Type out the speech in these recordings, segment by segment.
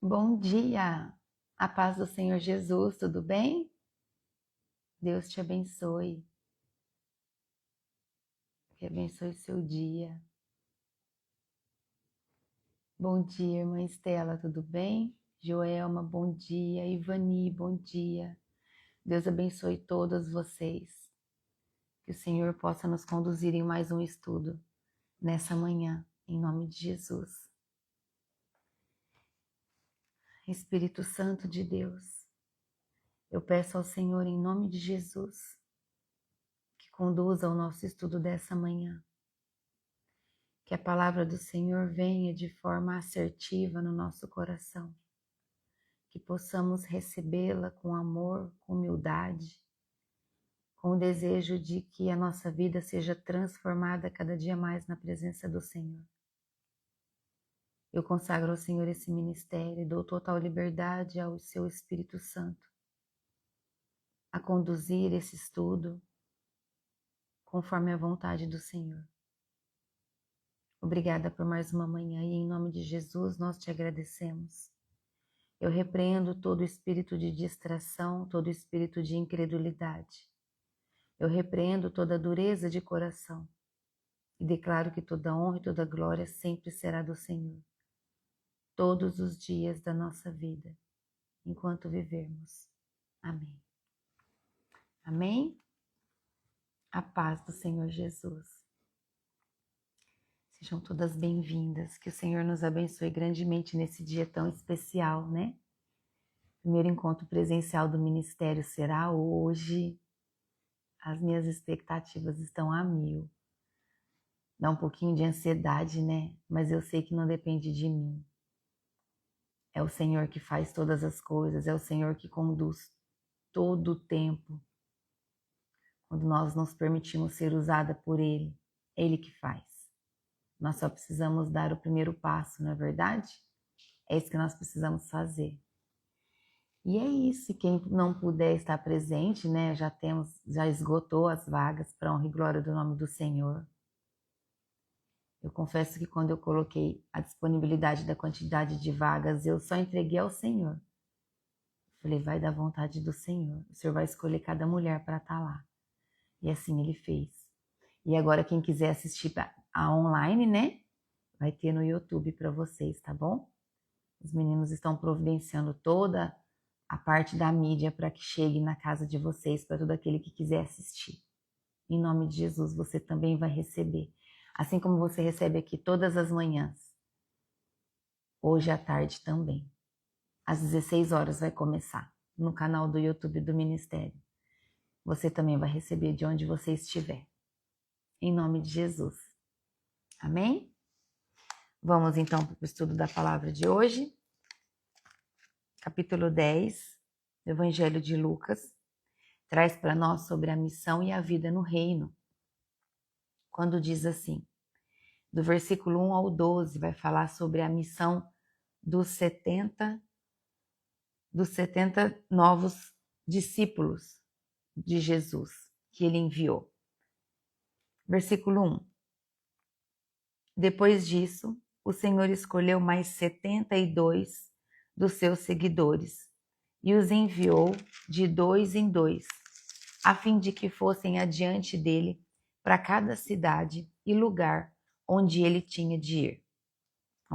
Bom dia, a paz do Senhor Jesus, tudo bem? Deus te abençoe, que abençoe o seu dia. Bom dia, irmã Estela, tudo bem? Joelma, bom dia. Ivani, bom dia. Deus abençoe todos vocês. Que o Senhor possa nos conduzir em mais um estudo nessa manhã, em nome de Jesus. Espírito Santo de Deus, eu peço ao Senhor em nome de Jesus que conduza o nosso estudo dessa manhã. Que a palavra do Senhor venha de forma assertiva no nosso coração. Que possamos recebê-la com amor, com humildade, com o desejo de que a nossa vida seja transformada cada dia mais na presença do Senhor. Eu consagro ao Senhor esse ministério e dou total liberdade ao seu Espírito Santo a conduzir esse estudo conforme a vontade do Senhor. Obrigada por mais uma manhã e em nome de Jesus nós te agradecemos. Eu repreendo todo espírito de distração, todo espírito de incredulidade. Eu repreendo toda dureza de coração e declaro que toda honra e toda glória sempre será do Senhor, todos os dias da nossa vida, enquanto vivermos. Amém. Amém? A paz do Senhor Jesus. Sejam todas bem-vindas, que o Senhor nos abençoe grandemente nesse dia tão especial, né? Primeiro encontro presencial do ministério será hoje. As minhas expectativas estão a mil. Dá um pouquinho de ansiedade, né? Mas eu sei que não depende de mim. É o Senhor que faz todas as coisas, é o Senhor que conduz todo o tempo. Quando nós nos permitimos ser usada por Ele, é Ele que faz. Nós só precisamos dar o primeiro passo, não é verdade? É isso que nós precisamos fazer. E é isso, quem não puder estar presente, né? Já esgotou as vagas para honra e glória do nome do Senhor. Eu confesso que quando eu coloquei a disponibilidade da quantidade de vagas, eu só entreguei ao Senhor. Falei, vai dar vontade do Senhor. O Senhor vai escolher cada mulher para estar lá. E assim Ele fez. E agora quem quiser assistir a online, né? Vai ter no YouTube para vocês, tá bom? Os meninos estão providenciando toda a parte da mídia para que chegue na casa de vocês, para todo aquele que quiser assistir. Em nome de Jesus, você também vai receber. Assim como você recebe aqui todas as manhãs. Hoje à tarde também. Às 16 horas vai começar no canal do YouTube do Ministério. Você também vai receber de onde você estiver. Em nome de Jesus. Amém? Vamos então para o estudo da palavra de hoje. Capítulo 10 do Evangelho de Lucas. Traz para nós sobre a missão e a vida no reino. Quando diz assim, do versículo 1 ao 12, vai falar sobre a missão dos 70 novos discípulos de Jesus que ele enviou. Versículo 1. Depois disso, o Senhor escolheu mais 72 dos seus seguidores e os enviou de 2 em 2, a fim de que fossem adiante dele para cada cidade e lugar onde ele tinha de ir.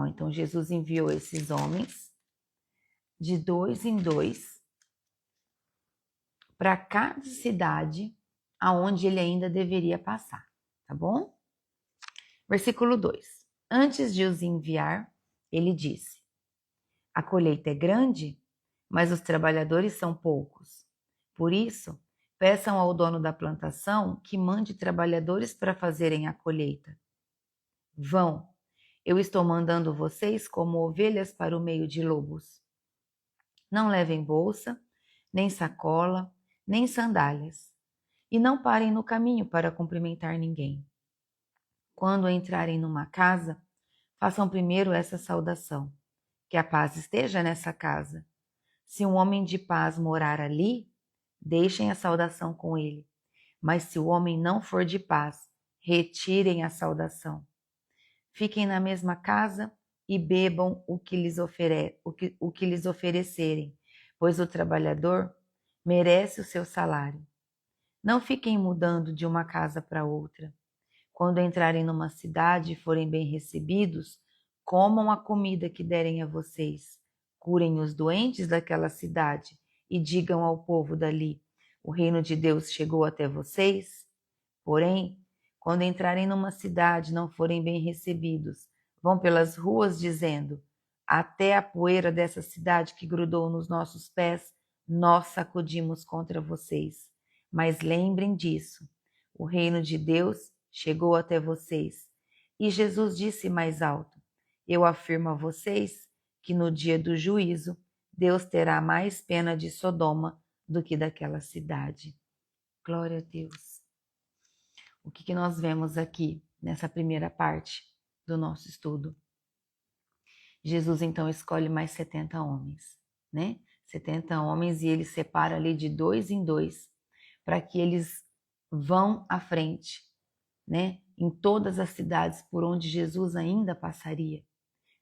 Então Jesus enviou esses homens de 2 em 2 para cada cidade aonde ele ainda deveria passar, tá bom? Versículo 2. Antes de os enviar, ele disse: a colheita é grande, mas os trabalhadores são poucos. Por isso, peçam ao dono da plantação que mande trabalhadores para fazerem a colheita. Vão, eu estou mandando vocês como ovelhas para o meio de lobos. Não levem bolsa, nem sacola, nem sandálias, e não parem no caminho para cumprimentar ninguém. Quando entrarem numa casa, façam primeiro essa saudação: que a paz esteja nessa casa. Se um homem de paz morar ali, deixem a saudação com ele. Mas se o homem não for de paz, retirem a saudação. Fiquem na mesma casa e bebam o que lhes oferecerem, pois o trabalhador merece o seu salário. Não fiquem mudando de uma casa para outra. Quando entrarem numa cidade e forem bem recebidos, comam a comida que derem a vocês. Curem os doentes daquela cidade e digam ao povo dali: o reino de Deus chegou até vocês. Porém, quando entrarem numa cidade e não forem bem recebidos, vão pelas ruas dizendo: até a poeira dessa cidade que grudou nos nossos pés, nós sacudimos contra vocês. Mas lembrem disso: o reino de Deus chegou até vocês. E Jesus disse mais alto: eu afirmo a vocês que no dia do juízo, Deus terá mais pena de Sodoma do que daquela cidade. Glória a Deus. O que nós vemos aqui nessa primeira parte do nosso estudo? Jesus então escolhe mais 70 homens, né? 70 homens, e ele separa ali de 2 em 2 para que eles vão à frente, né? Em todas as cidades por onde Jesus ainda passaria,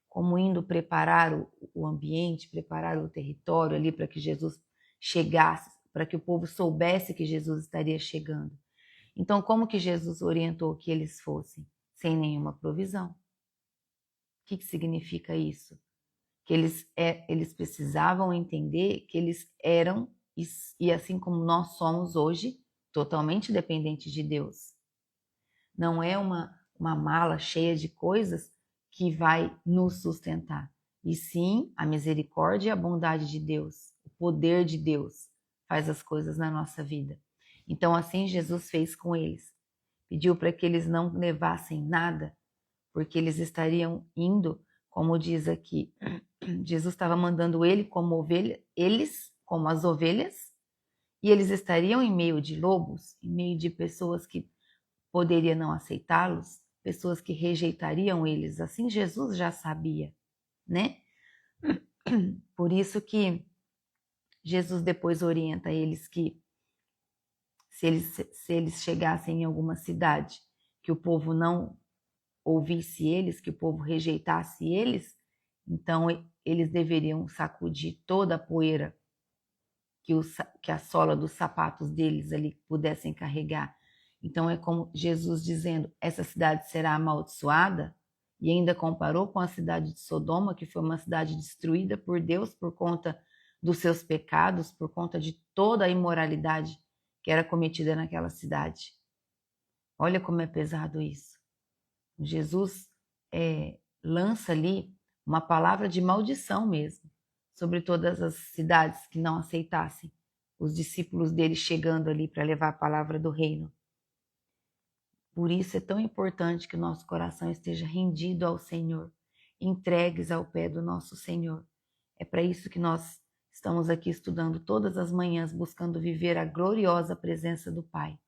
como indo preparar o ambiente, preparar o território ali para que Jesus chegasse, para que o povo soubesse que Jesus estaria chegando. Então, como que Jesus orientou que eles fossem? Sem nenhuma provisão. O que significa isso? Que eles precisavam entender que eles eram, e assim como nós somos hoje, totalmente dependentes de Deus. Não é uma mala cheia de coisas que vai nos sustentar, e sim a misericórdia e a bondade de Deus, o poder de Deus faz as coisas na nossa vida. Então assim Jesus fez com eles, pediu para que eles não levassem nada, porque eles estariam indo, como diz aqui, Jesus estava mandando eles como as ovelhas, e eles estariam em meio de lobos, em meio de pessoas que poderiam não aceitá-los, pessoas que rejeitariam eles. Assim Jesus já sabia, né? Por isso que Jesus depois orienta eles que se eles chegassem em alguma cidade, que o povo não ouvisse eles, que o povo rejeitasse eles, então eles deveriam sacudir toda a poeira que a sola dos sapatos deles ali pudessem carregar. Então é como Jesus dizendo: essa cidade será amaldiçoada, e ainda comparou com a cidade de Sodoma, que foi uma cidade destruída por Deus por conta dos seus pecados, por conta de toda a imoralidade que era cometida naquela cidade. Olha como é pesado isso. Jesus lança ali uma palavra de maldição mesmo sobre todas as cidades que não aceitassem os discípulos dele chegando ali para levar a palavra do reino. Por isso é tão importante que o nosso coração esteja rendido ao Senhor, entregues ao pé do nosso Senhor. É para isso que nós estamos aqui estudando todas as manhãs, buscando viver a gloriosa presença do Pai,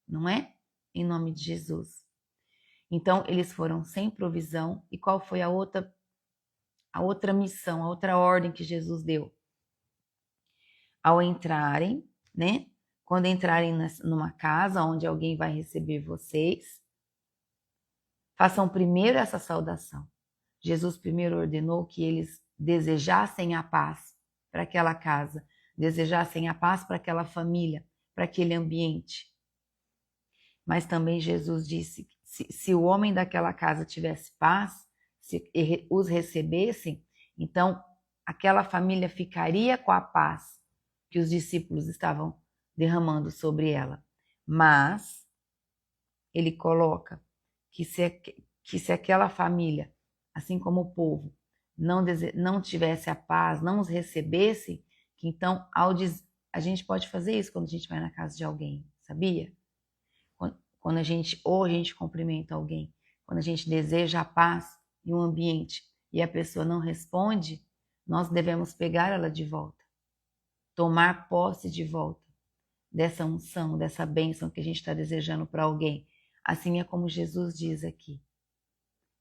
não é? Em nome de Jesus. Então, eles foram sem provisão. E qual foi a outra missão, a outra ordem que Jesus deu? Ao entrarem, né? Quando entrarem numa casa onde alguém vai receber vocês, façam primeiro essa saudação. Jesus primeiro ordenou que eles desejassem a paz para aquela casa, desejassem a paz para aquela família, para aquele ambiente. Mas também Jesus disse que se o homem daquela casa tivesse paz, se os recebessem, então aquela família ficaria com a paz que os discípulos estavam derramando sobre ela. Mas ele coloca que se aquela família, assim como o povo, não tivesse a paz, não os recebesse, que então a gente pode fazer isso quando a gente vai na casa de alguém, sabia? Quando a gente cumprimenta alguém, quando a gente deseja a paz em um ambiente e a pessoa não responde, nós devemos pegar ela de volta, tomar posse de volta dessa unção, dessa bênção que a gente está desejando para alguém. Assim é como Jesus diz aqui.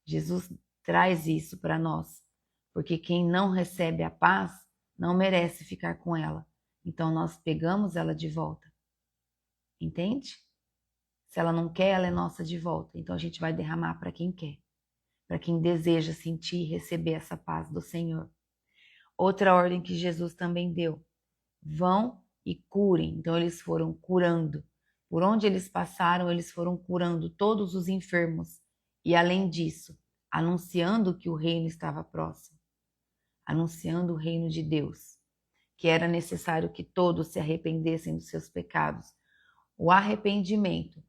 Jesus traz isso para nós, porque quem não recebe a paz não merece ficar com ela. Então nós pegamos ela de volta. Entende? Se ela não quer, ela é nossa de volta. Então a gente vai derramar para quem quer. para quem deseja sentir e receber essa paz do Senhor. Outra ordem que Jesus também deu: vão e curem. Então eles foram curando. Por onde eles passaram, eles foram curando todos os enfermos. E além disso, anunciando que o reino estava próximo, anunciando o reino de Deus, que era necessário que todos se arrependessem dos seus pecados. O arrependimento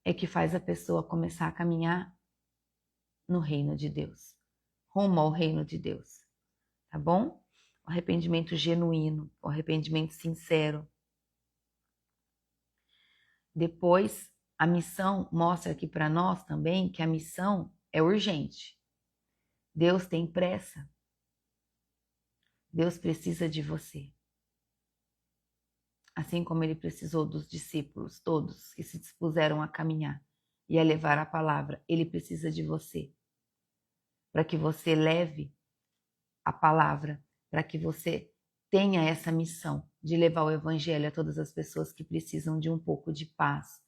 é que faz a pessoa começar a caminhar no reino de Deus, rumo ao reino de Deus, tá bom? O arrependimento genuíno, o arrependimento sincero. Depois, a missão mostra aqui para nós também que a missão é urgente. Deus tem pressa. Deus precisa de você. Assim como ele precisou dos discípulos, todos que se dispuseram a caminhar e a levar a palavra, ele precisa de você. Para que você leve a palavra, para que você tenha essa missão de levar o evangelho a todas as pessoas que precisam de um pouco de paz.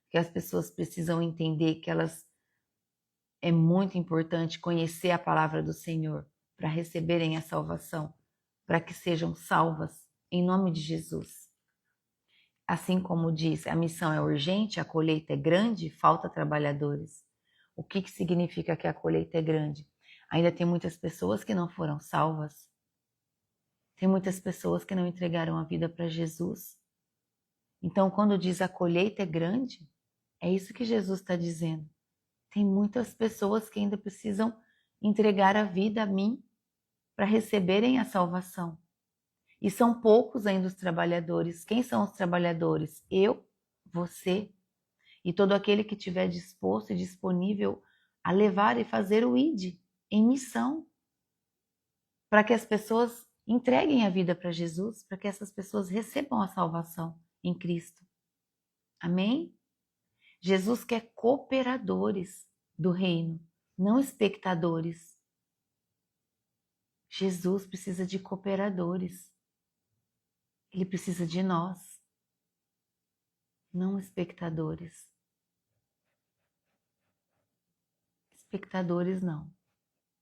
Que as pessoas precisam entender que é muito importante conhecer a palavra do Senhor para receberem a salvação, para que sejam salvas em nome de Jesus. Assim como diz, a missão é urgente, a colheita é grande, falta trabalhadores. O que significa que a colheita é grande? Ainda tem muitas pessoas que não foram salvas. Tem muitas pessoas que não entregaram a vida para Jesus. Então, quando diz a colheita é grande, é isso que Jesus está dizendo. Tem muitas pessoas que ainda precisam entregar a vida a mim para receberem a salvação. E são poucos ainda os trabalhadores. Quem são os trabalhadores? Eu, você e todo aquele que estiver disposto e disponível a levar e fazer o ID em missão, para que as pessoas entreguem a vida para Jesus, para que essas pessoas recebam a salvação em Cristo. Amém? Jesus quer cooperadores do reino, não espectadores. Jesus precisa de cooperadores. Ele precisa de nós, não espectadores. Espectadores não.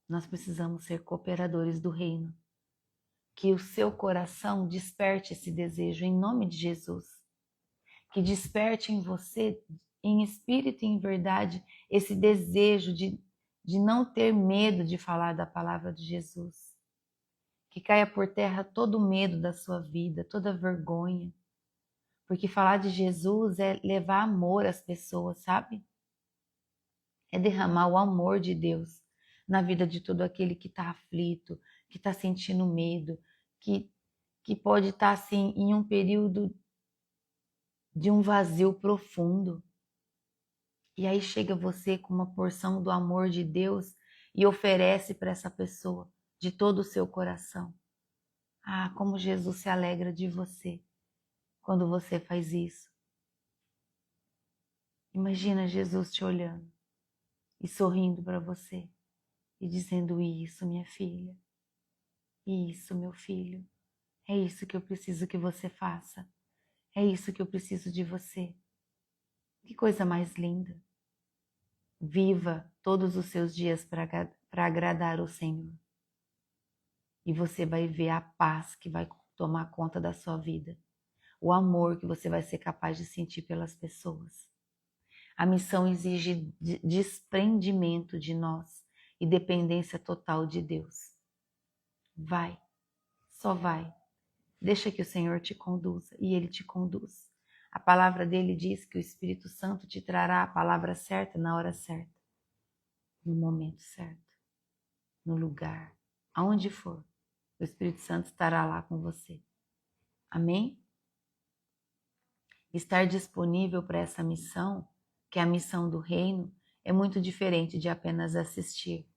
Nós precisamos ser cooperadores do reino. Que o seu coração desperte esse desejo em nome de Jesus. Que desperte em você, em espírito e em verdade, esse desejo de não ter medo de falar da palavra de Jesus. Que caia por terra todo o medo da sua vida, toda vergonha. Porque falar de Jesus é levar amor às pessoas, sabe? É derramar o amor de Deus na vida de todo aquele que está aflito, que está sentindo medo, que pode estar assim em um período de um vazio profundo. E aí chega você com uma porção do amor de Deus e oferece para essa pessoa de todo o seu coração. Ah, como Jesus se alegra de você quando você faz isso. Imagina Jesus te olhando e sorrindo para você e dizendo: isso, minha filha, isso, meu filho, é isso que eu preciso que você faça, é isso que eu preciso de você. Que coisa mais linda. Viva todos os seus dias para agradar o Senhor. E você vai ver a paz que vai tomar conta da sua vida, o amor que você vai ser capaz de sentir pelas pessoas. A missão exige desprendimento de nós e dependência total de Deus. Vai, só vai. Deixa que o Senhor te conduza e Ele te conduz. A palavra dele diz que o Espírito Santo te trará a palavra certa na hora certa, no momento certo, no lugar, aonde for. O Espírito Santo estará lá com você. Amém? Estar disponível para essa missão, que é a missão do reino, é muito diferente de apenas assistir.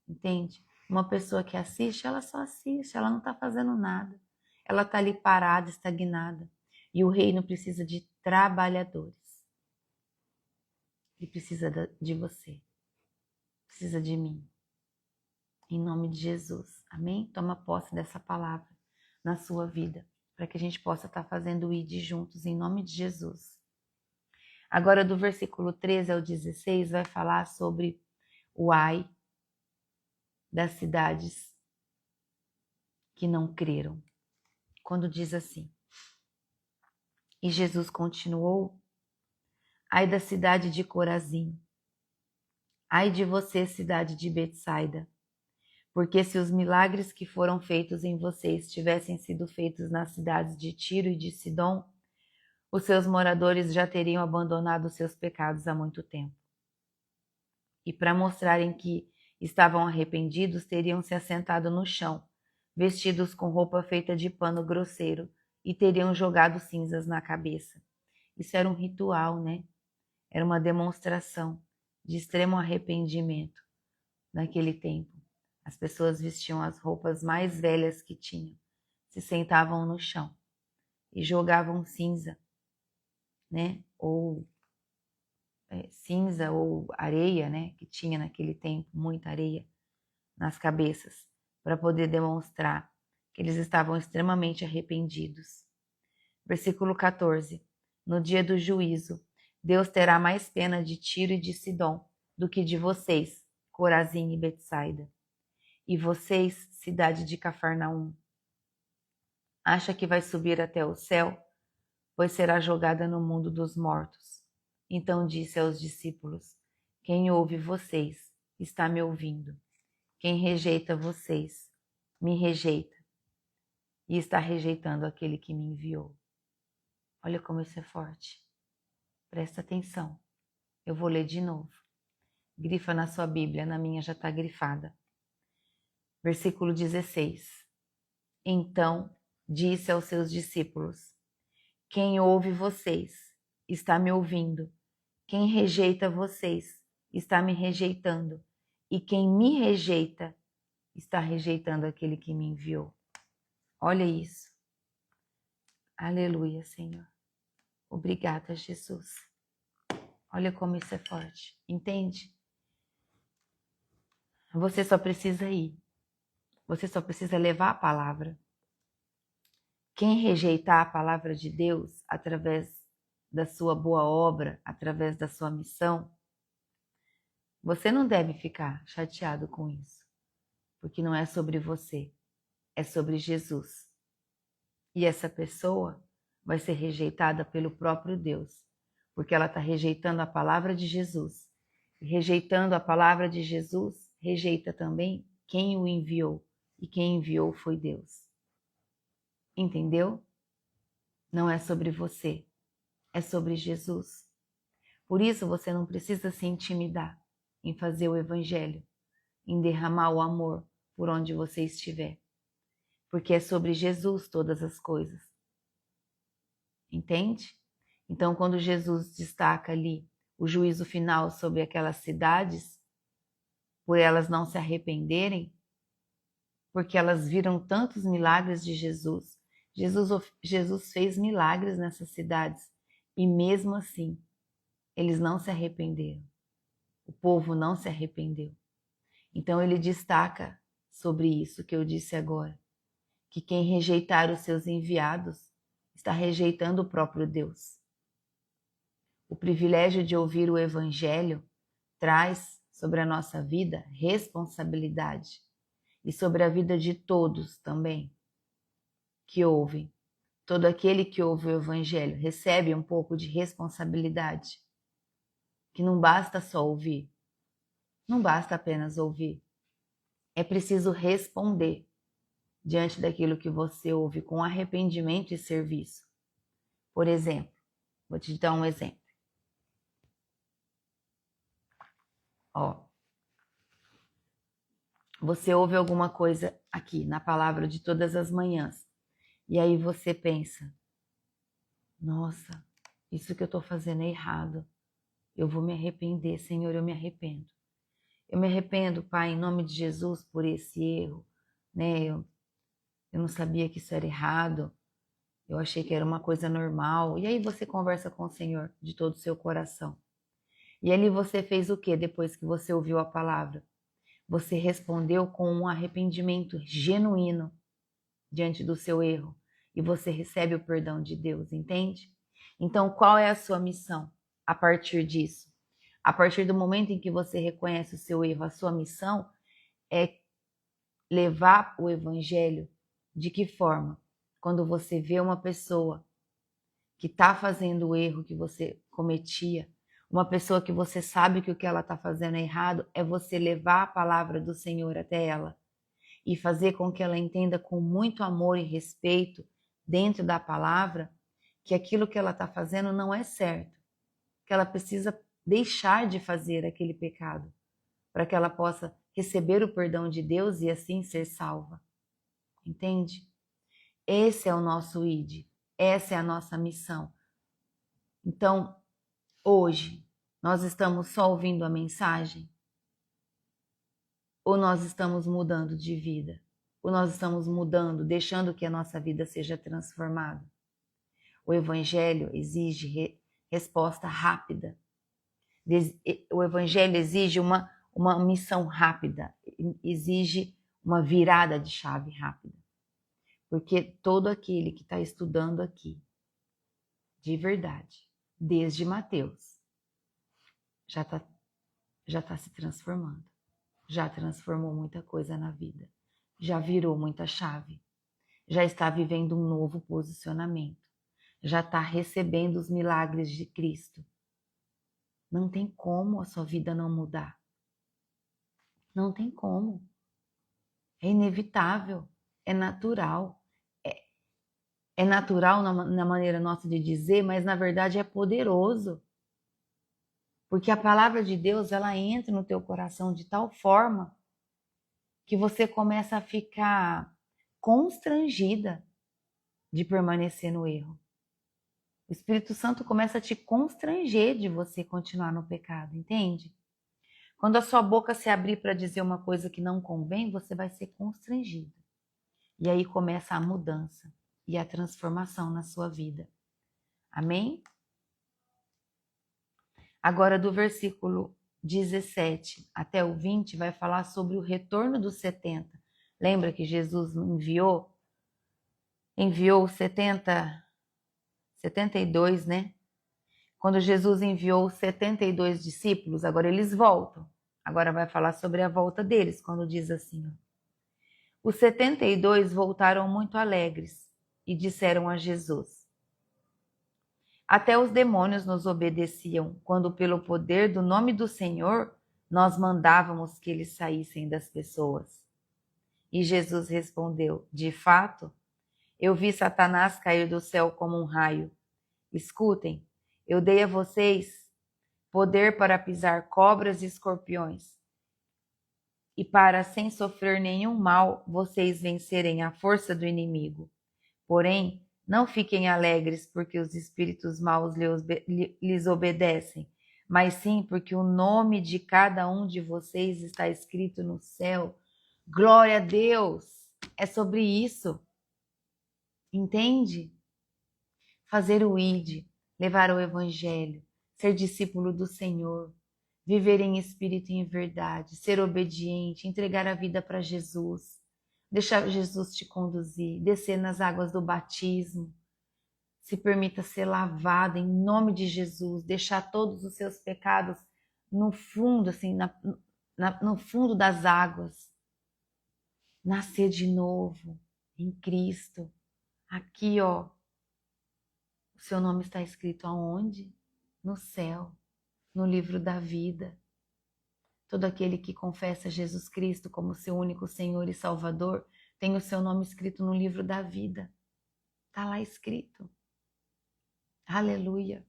Entende? Uma pessoa que assiste, ela só assiste, ela não está fazendo nada. Ela está ali parada, estagnada. E o reino precisa de trabalhadores. Ele precisa de você. Precisa de mim. Em nome de Jesus. Amém? Toma posse dessa palavra na sua vida. Para que a gente possa estar fazendo o ID juntos. Em nome de Jesus. Agora, do versículo 13 ao 16, vai falar sobre o ai das cidades que não creram. Quando diz assim: e Jesus continuou: ai da cidade de Corazim, ai de você, cidade de Betsaida, porque se os milagres que foram feitos em vocês tivessem sido feitos nas cidades de Tiro e de Sidom, os seus moradores já teriam abandonado os seus pecados há muito tempo. E para mostrarem que estavam arrependidos, teriam se assentado no chão, vestidos com roupa feita de pano grosseiro, e teriam jogado cinzas na cabeça. Isso era um ritual, né? Era uma demonstração de extremo arrependimento naquele tempo. As pessoas vestiam as roupas mais velhas que tinham, se sentavam no chão e jogavam cinza, né? Ou cinza ou areia, né? Que tinha naquele tempo, muita areia nas cabeças, para poder demonstrar que eles estavam extremamente arrependidos. Versículo 14. No dia do juízo, Deus terá mais pena de Tiro e de Sidom do que de vocês, Corazim e Betsaida. E vocês, cidade de Cafarnaum, acha que vai subir até o céu? Pois será jogada no mundo dos mortos. Então disse aos discípulos: quem ouve vocês está me ouvindo. Quem rejeita vocês, me rejeita. E está rejeitando aquele que me enviou. Olha como isso é forte. Presta atenção. Eu vou ler de novo. Grifa na sua Bíblia, na minha já está grifada. Versículo 16. Então disse aos seus discípulos: quem ouve vocês está me ouvindo. Quem rejeita vocês está me rejeitando. E quem me rejeita está rejeitando aquele que me enviou. Olha isso. Aleluia, Senhor. Obrigada, Jesus. Olha como isso é forte. Entende? Você só precisa ir. Você só precisa levar a palavra. Quem rejeitar a palavra de Deus através da sua boa obra, através da sua missão, você não deve ficar chateado com isso, porque não é sobre você, é sobre Jesus. E essa pessoa vai ser rejeitada pelo próprio Deus, porque ela está rejeitando a palavra de Jesus. E rejeitando a palavra de Jesus, rejeita também quem o enviou. E quem enviou foi Deus. Entendeu? Não é sobre você, é sobre Jesus. Por isso você não precisa se intimidar em fazer o evangelho, em derramar o amor por onde você estiver. Porque é sobre Jesus todas as coisas. Entende? Então, quando Jesus destaca ali o juízo final sobre aquelas cidades, por elas não se arrependerem, porque elas viram tantos milagres de Jesus. Jesus fez milagres nessas cidades e mesmo assim, eles não se arrependeram. O povo não se arrependeu. Então ele destaca sobre isso que eu disse agora, que quem rejeitar os seus enviados está rejeitando o próprio Deus. O privilégio de ouvir o Evangelho traz sobre a nossa vida responsabilidade e sobre a vida de todos também que ouvem. Todo aquele que ouve o Evangelho recebe um pouco de responsabilidade, que não basta só ouvir, não basta apenas ouvir, é preciso responder diante daquilo que você ouve com arrependimento e serviço. Por exemplo, vou te dar um exemplo. Ó, você ouve alguma coisa aqui na palavra de todas as manhãs e aí você pensa, nossa, isso que eu estou fazendo é errado, eu vou me arrepender, Senhor, eu me arrependo. Eu me arrependo, Pai, em nome de Jesus, por esse erro, né? Eu não sabia que isso era errado, eu achei que era uma coisa normal. E aí você conversa com o Senhor de todo o seu coração. E ali você fez o que depois que você ouviu a palavra? Você respondeu com um arrependimento genuíno diante do seu erro. E você recebe o perdão de Deus, entende? Então, qual é a sua missão a partir disso? A partir do momento em que você reconhece o seu erro, a sua missão é levar o evangelho de que forma? Quando você vê uma pessoa que está fazendo o erro que você cometia, uma pessoa que você sabe que o que ela está fazendo é errado, é você levar a palavra do Senhor até ela e fazer com que ela entenda com muito amor e respeito dentro da palavra que aquilo que ela está fazendo não é certo, que ela precisa deixar de fazer aquele pecado para que ela possa receber o perdão de Deus e assim ser salva. Entende? Esse é o nosso ID, essa é a nossa missão. Então, hoje, nós estamos só ouvindo a mensagem? Ou nós estamos mudando de vida? Ou nós estamos mudando, deixando que a nossa vida seja transformada? O Evangelho exige resposta rápida. O Evangelho exige uma missão rápida, exige uma virada de chave rápida. Porque todo aquele que está estudando aqui, de verdade, desde Mateus, já tá se transformando. Já transformou muita coisa na vida. Já virou muita chave. Já está vivendo um novo posicionamento. Já está recebendo os milagres de Cristo. Não tem como a sua vida não mudar. Não tem como. É inevitável. É natural. É natural na maneira nossa de dizer, mas na verdade é poderoso. Porque a palavra de Deus, ela entra no teu coração de tal forma que você começa a ficar constrangida de permanecer no erro. O Espírito Santo começa a te constranger de você continuar no pecado, entende? Quando a sua boca se abrir para dizer uma coisa que não convém, você vai ser constrangido. E aí começa a mudança e a transformação na sua vida. Amém? Agora, do versículo 17 até o 20, vai falar sobre o retorno dos 70. Lembra que Jesus enviou 72, né? Quando Jesus enviou os 72 discípulos, agora eles voltam. Agora vai falar sobre a volta deles, quando diz assim, ó. Os 72 voltaram muito alegres e disseram a Jesus: até os demônios nos obedeciam, quando pelo poder do nome do Senhor nós mandávamos que eles saíssem das pessoas. E Jesus respondeu: de fato, eu vi Satanás cair do céu como um raio. Escutem, eu dei a vocês poder para pisar cobras e escorpiões, e para, sem sofrer nenhum mal, vocês vencerem a força do inimigo. Porém, não fiquem alegres porque os espíritos maus lhes obedecem, mas sim porque o nome de cada um de vocês está escrito no céu. Glória a Deus! É sobre isso. Entende? Fazer o ID, levar o evangelho, ser discípulo do Senhor, viver em espírito e em verdade, ser obediente, entregar a vida para Jesus, deixar Jesus te conduzir, descer nas águas do batismo, se permita ser lavado em nome de Jesus, deixar todos os seus pecados no fundo, assim, no fundo das águas, nascer de novo em Cristo. Aqui, ó, o seu nome está escrito aonde? No céu, no livro da vida. Todo aquele que confessa Jesus Cristo como seu único Senhor e Salvador tem o seu nome escrito no livro da vida. Está lá escrito. Aleluia.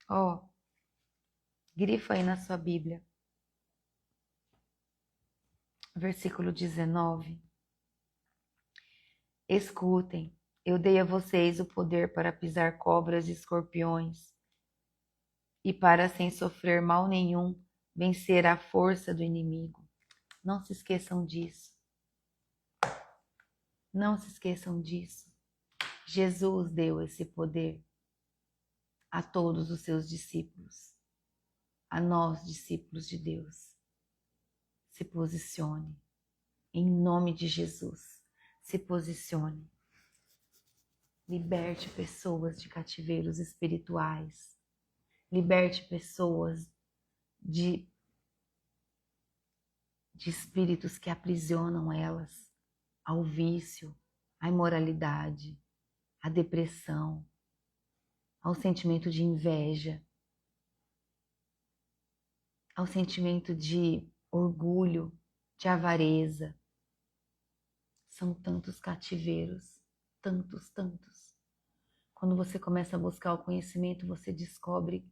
Ó, grifa aí na sua Bíblia. Versículo 19. Escutem, eu dei a vocês o poder para pisar cobras e escorpiões e para, sem sofrer mal nenhum, vencer a força do inimigo. Não se esqueçam disso. Não se esqueçam disso. Jesus deu esse poder a todos os seus discípulos, a nós, discípulos de Deus. Se posicione. Em nome de Jesus, se posicione. Liberte pessoas de cativeiros espirituais. Liberte pessoas de espíritos que aprisionam elas ao vício, à imoralidade, à depressão, ao sentimento de inveja, ao sentimento de orgulho, de avareza. São tantos cativeiros, tantos, tantos. Quando você começa a buscar o conhecimento, você descobre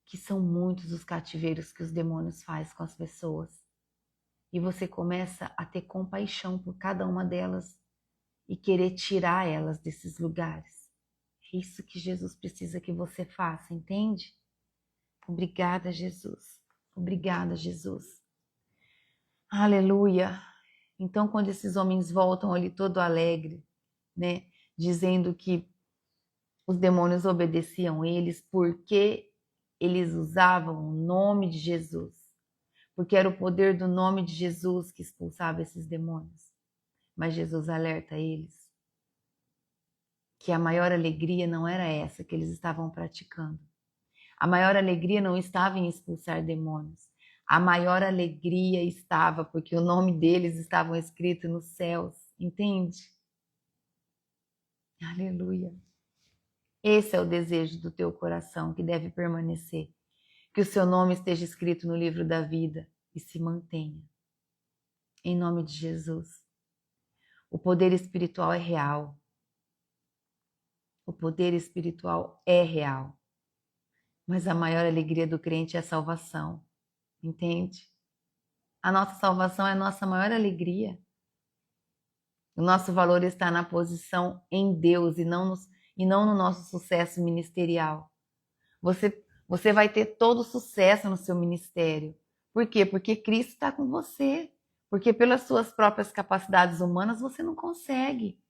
que são muitos os cativeiros que os demônios fazem com as pessoas. E você começa a ter compaixão por cada uma delas e querer tirar elas desses lugares. É isso que Jesus precisa que você faça, entende? Obrigada, Jesus. Obrigada, Jesus. Aleluia. Então, quando esses homens voltam ali todo alegre, né, dizendo que os demônios obedeciam eles porque eles usavam o nome de Jesus, porque era o poder do nome de Jesus que expulsava esses demônios. Mas Jesus alerta eles que a maior alegria não era essa que eles estavam praticando. A maior alegria não estava em expulsar demônios. A maior alegria estava porque o nome deles estava escrito nos céus, entende? Aleluia. Esse é o desejo do teu coração que deve permanecer. Que o seu nome esteja escrito no livro da vida e se mantenha. Em nome de Jesus. O poder espiritual é real. O poder espiritual é real. Mas a maior alegria do crente é a salvação. Entende? A nossa salvação é a nossa maior alegria. O nosso valor está na posição em Deus e não no nosso sucesso ministerial. Você vai ter todo o sucesso no seu ministério. Por quê? Porque Cristo está com você. Porque pelas suas próprias capacidades humanas você não consegue.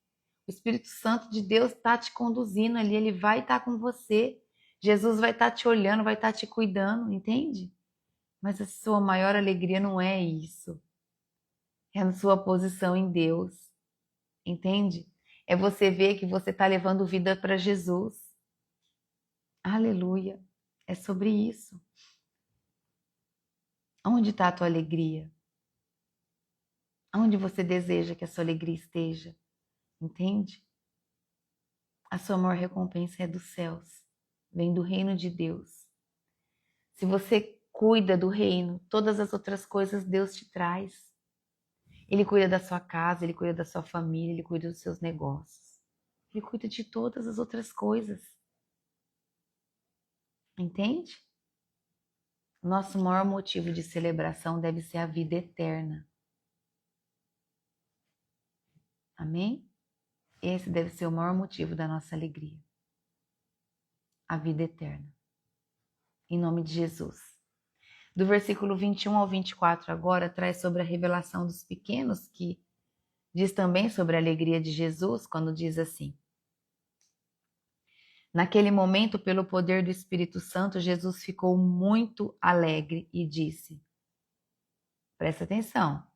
O Espírito Santo de Deus está te conduzindo ali, ele vai estar com você. Jesus vai estar te olhando, vai estar te cuidando, entende? Mas a sua maior alegria não é isso. É a sua posição em Deus, entende? É você ver que você está levando vida para Jesus. Aleluia. É sobre isso. Onde está a tua alegria? Onde você deseja que a sua alegria esteja? Entende? A sua maior recompensa é dos céus. Vem do reino de Deus. Se você cuida do reino, todas as outras coisas Deus te traz. Ele cuida da sua casa, ele cuida da sua família, ele cuida dos seus negócios. Ele cuida de todas as outras coisas. Entende? Nosso maior motivo de celebração deve ser a vida eterna. Amém? Esse deve ser o maior motivo da nossa alegria. A vida eterna. Em nome de Jesus. Do versículo 21 ao 24 agora traz sobre a revelação dos pequenos, que diz também sobre a alegria de Jesus, quando diz assim: naquele momento, pelo poder do Espírito Santo, Jesus ficou muito alegre e disse, presta atenção,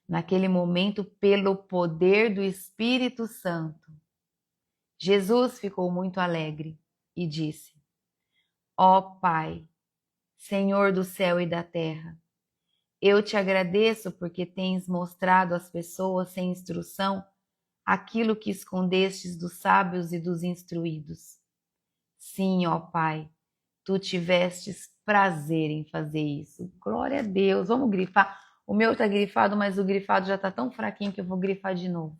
naquele momento, pelo poder do Espírito Santo, Jesus ficou muito alegre e disse, ó Pai, Senhor do céu e da terra, eu te agradeço porque tens mostrado às pessoas sem instrução aquilo que escondestes dos sábios e dos instruídos. Sim, ó Pai, tu tivestes prazer em fazer isso. Glória a Deus. Vamos grifar. O meu tá grifado, mas o grifado já tá tão fraquinho que eu vou grifar de novo.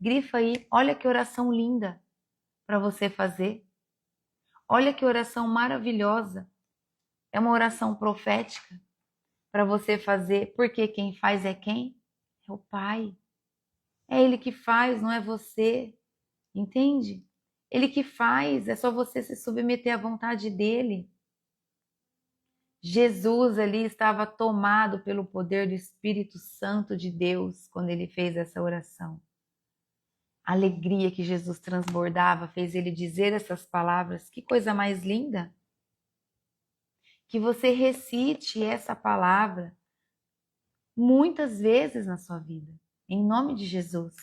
Grifa aí. Olha que oração linda para você fazer. Olha que oração maravilhosa. É uma oração profética para você fazer, porque quem faz é quem? É o Pai. É Ele que faz, não é você. Entende? Ele que faz, é só você se submeter à vontade dele. Jesus ali estava tomado pelo poder do Espírito Santo de Deus quando ele fez essa oração. A alegria que Jesus transbordava fez ele dizer essas palavras. Que coisa mais linda! Que você recite essa palavra muitas vezes na sua vida, em nome de Jesus.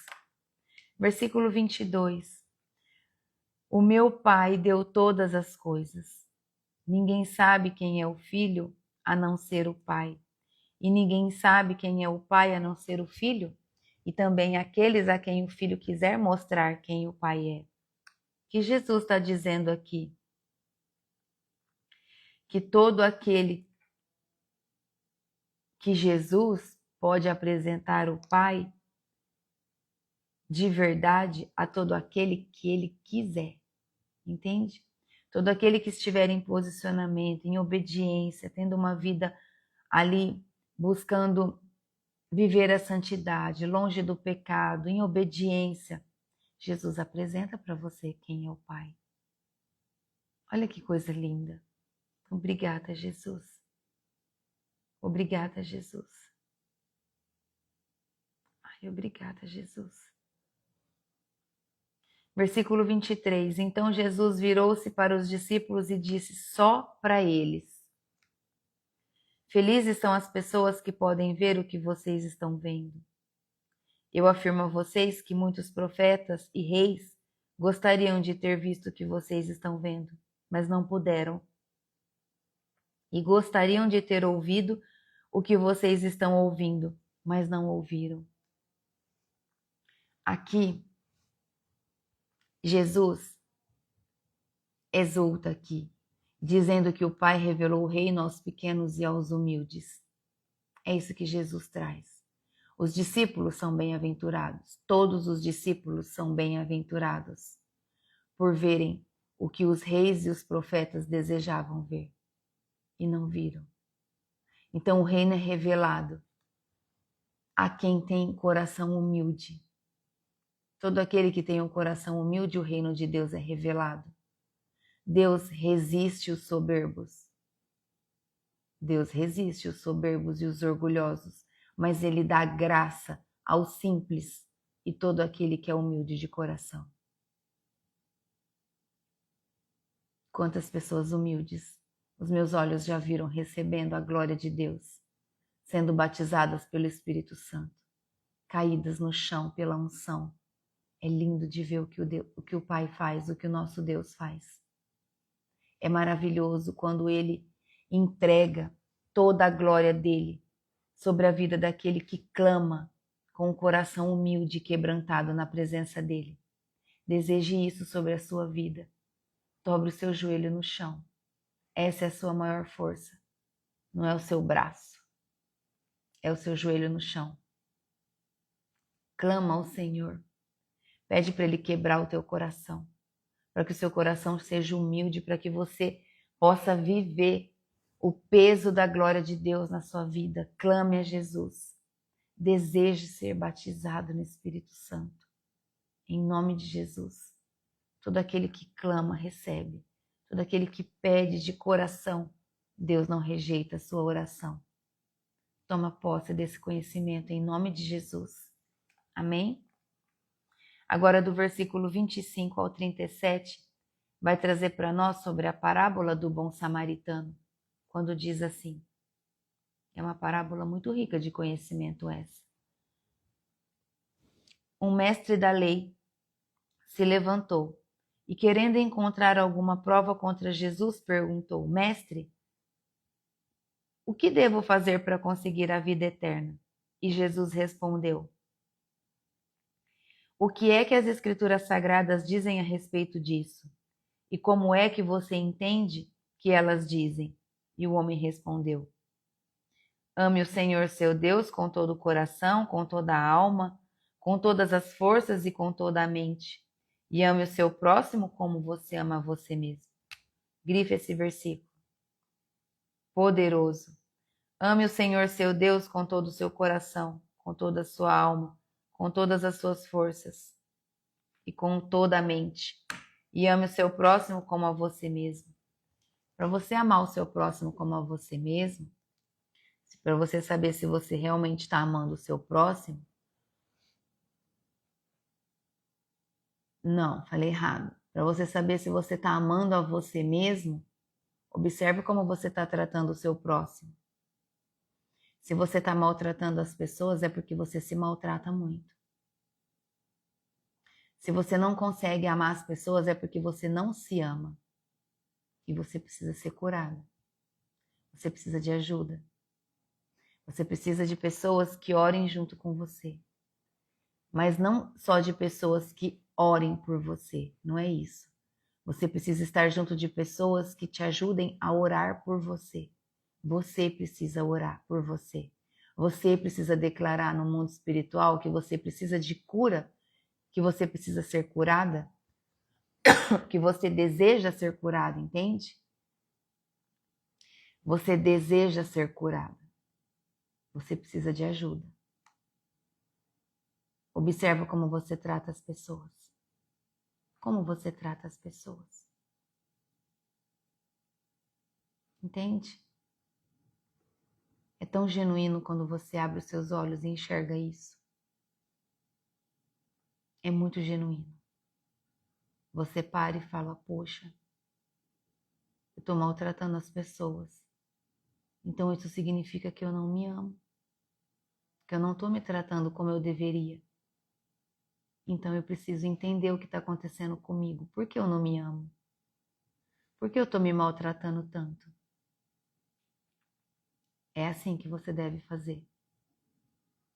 Versículo 22. O meu Pai deu todas as coisas. Ninguém sabe quem é o Filho a não ser o Pai. E ninguém sabe quem é o Pai a não ser o Filho, e também aqueles a quem o Filho quiser mostrar quem o Pai é. O que Jesus está dizendo aqui? Que todo aquele que Jesus pode apresentar o Pai de verdade a todo aquele que ele quiser, entende? Todo aquele que estiver em posicionamento, em obediência, tendo uma vida ali buscando viver a santidade, longe do pecado, em obediência, Jesus apresenta para você quem é o Pai. Olha que coisa linda. Obrigada, Jesus. Obrigada, Jesus. Ai, obrigada, Jesus. Versículo 23. Então Jesus virou-se para os discípulos e disse só para eles: Felizes são as pessoas que podem ver o que vocês estão vendo. Eu afirmo a vocês que muitos profetas e reis gostariam de ter visto o que vocês estão vendo, mas não puderam. E gostariam de ter ouvido o que vocês estão ouvindo, mas não ouviram. Aqui, Jesus exulta aqui, dizendo que o Pai revelou o reino aos pequenos e aos humildes. É isso que Jesus traz. Os discípulos são bem-aventurados, todos os discípulos são bem-aventurados, por verem o que os reis e os profetas desejavam ver e não viram. Então o reino é revelado a quem tem coração humilde. Todo aquele que tem um coração humilde, o reino de Deus é revelado. Deus resiste os soberbos. Deus resiste os soberbos e os orgulhosos, mas Ele dá graça ao simples e todo aquele que é humilde de coração. Quantas pessoas humildes os meus olhos já viram recebendo a glória de Deus, sendo batizadas pelo Espírito Santo, caídas no chão pela unção. É lindo de ver o que o Pai faz, o que o nosso Deus faz. É maravilhoso quando Ele entrega toda a glória dele sobre a vida daquele que clama com o coração humilde e quebrantado na presença dele. Deseje isso sobre a sua vida. Dobre o seu joelho no chão. Essa é a sua maior força. Não é o seu braço. É o seu joelho no chão. Clama ao Senhor. Pede para Ele quebrar o teu coração. Para que o seu coração seja humilde, para que você possa viver o peso da glória de Deus na sua vida. Clame a Jesus. Deseje ser batizado no Espírito Santo. Em nome de Jesus. Todo aquele que clama, recebe. Todo aquele que pede de coração, Deus não rejeita a sua oração. Toma posse desse conhecimento em nome de Jesus. Amém? Agora do versículo 25 ao 37, vai trazer para nós sobre a parábola do bom samaritano, quando diz assim. É uma parábola muito rica de conhecimento essa. Um mestre da lei se levantou e, querendo encontrar alguma prova contra Jesus, perguntou: Mestre, o que devo fazer para conseguir a vida eterna? E Jesus respondeu: O que é que as Escrituras Sagradas dizem a respeito disso? E como é que você entende que elas dizem? E o homem respondeu: Ame o Senhor seu Deus com todo o coração, com toda a alma, com todas as forças e com toda a mente. E ame o seu próximo como você ama a você mesmo. Grife esse versículo. Poderoso. Ame o Senhor seu Deus com todo o seu coração, com toda a sua alma, com todas as suas forças e com toda a mente. E ame o seu próximo como a você mesmo. Para você amar o seu próximo como a você mesmo, para você saber se você realmente está amando o seu próximo, não, falei errado. Para você saber se você está amando a você mesmo, observe como você está tratando o seu próximo. Se você está maltratando as pessoas, é porque você se maltrata muito. Se você não consegue amar as pessoas, é porque você não se ama. e você precisa ser curada. Você precisa de ajuda. Você precisa de pessoas que orem junto com você. Mas não só de pessoas que orem por você, não é isso. Você precisa estar junto de pessoas que te ajudem a orar por você. Você precisa orar por você. Você precisa declarar no mundo espiritual que você precisa de cura, que você precisa ser curada, que você deseja ser curada, entende? Você deseja ser curada. Você precisa de ajuda. Observa como você trata as pessoas. Como você trata as pessoas. Entende? É tão genuíno quando você abre os seus olhos e enxerga isso. É muito genuíno. Você para e fala, poxa, eu estou maltratando as pessoas. Então isso significa que eu não me amo. Que eu não estou me tratando como eu deveria. Então eu preciso entender o que está acontecendo comigo. Por que eu não me amo? Por que eu estou me maltratando tanto? É assim que você deve fazer.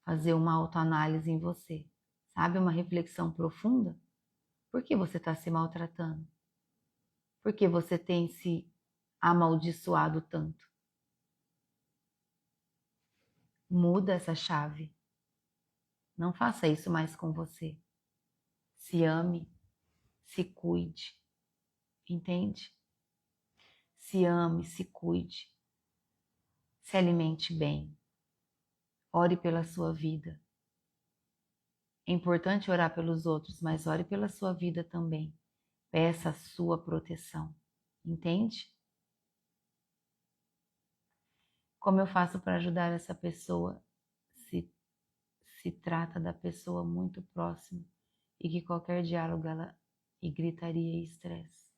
Fazer uma autoanálise em você. Sabe, uma reflexão profunda? Por que você está se maltratando? Por que você tem se amaldiçoado tanto? Muda essa chave. Não faça isso mais com você. Se ame, se cuide. Entende? Se ame, se cuide. Se alimente bem. Ore pela sua vida. É importante orar pelos outros, mas ore pela sua vida também. Peça a sua proteção. Entende? Como eu faço para ajudar essa pessoa? Se trata da pessoa muito próxima e que qualquer diálogo ela e gritaria e estresse.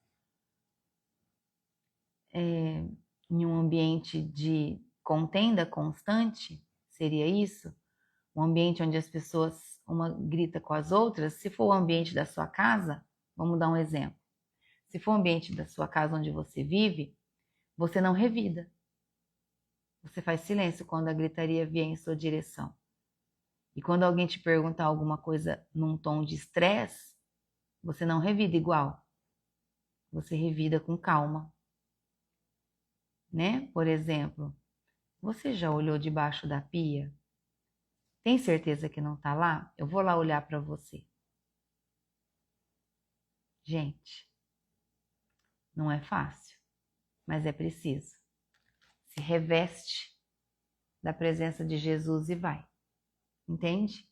Em um ambiente de contenda constante, seria isso? Um ambiente onde as pessoas, uma grita com as outras, se for o ambiente da sua casa, vamos dar um exemplo. Se for o ambiente da sua casa onde você vive, você não revida. Você faz silêncio quando a gritaria vier em sua direção. E quando alguém te perguntar alguma coisa num tom de estresse, você não revida igual. Você revida com calma. Né? Por exemplo, você já olhou debaixo da pia? Tem certeza que não está lá? Eu vou lá olhar para você. Gente, não é fácil, mas é preciso. Se reveste da presença de Jesus e vai. Entende?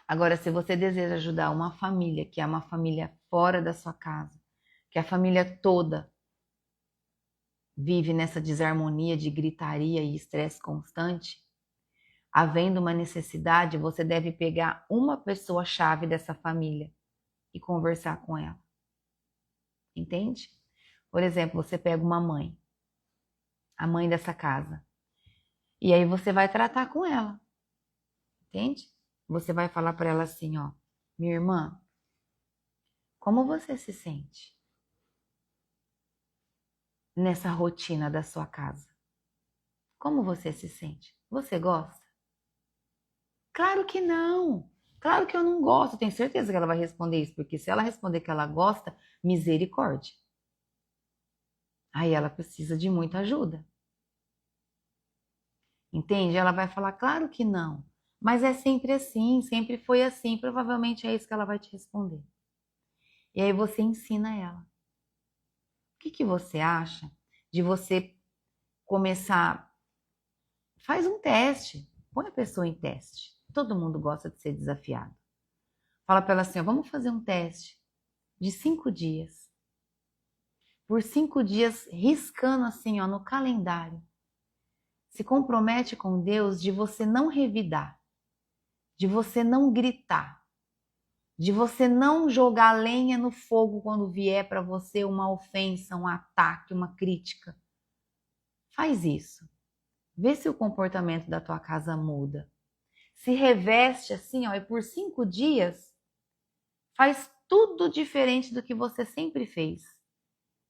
Agora, se você deseja ajudar uma família, que é uma família fora da sua casa, que a família toda vive nessa desarmonia de gritaria e estresse constante, havendo uma necessidade, você deve pegar uma pessoa-chave dessa família e conversar com ela. Entende? Por exemplo, você pega uma mãe, a mãe dessa casa, e aí você vai tratar com ela. Entende? Você vai falar para ela assim, ó, minha irmã, como você se sente nessa rotina da sua casa? Como você se sente? Você gosta? Claro que não. Claro que eu não gosto. Tenho certeza que ela vai responder isso, porque se ela responder que ela gosta, misericórdia. Aí ela precisa de muita ajuda. Entende? Ela vai falar, claro que não. Mas é sempre assim, sempre foi assim. Provavelmente é isso que ela vai te responder. E aí você ensina ela. O que você acha de você começar? Faz um teste. Põe a pessoa em teste. Todo mundo gosta de ser desafiado. Fala para ela assim, ó, vamos fazer um teste de 5 dias. Por 5 dias, riscando assim, ó, no calendário. Se compromete com Deus de você não revidar, de você não gritar, de você não jogar lenha no fogo quando vier para você uma ofensa, um ataque, uma crítica. Faz isso. Vê se o comportamento da tua casa muda. Se reveste assim, ó, e por 5 dias faz tudo diferente do que você sempre fez.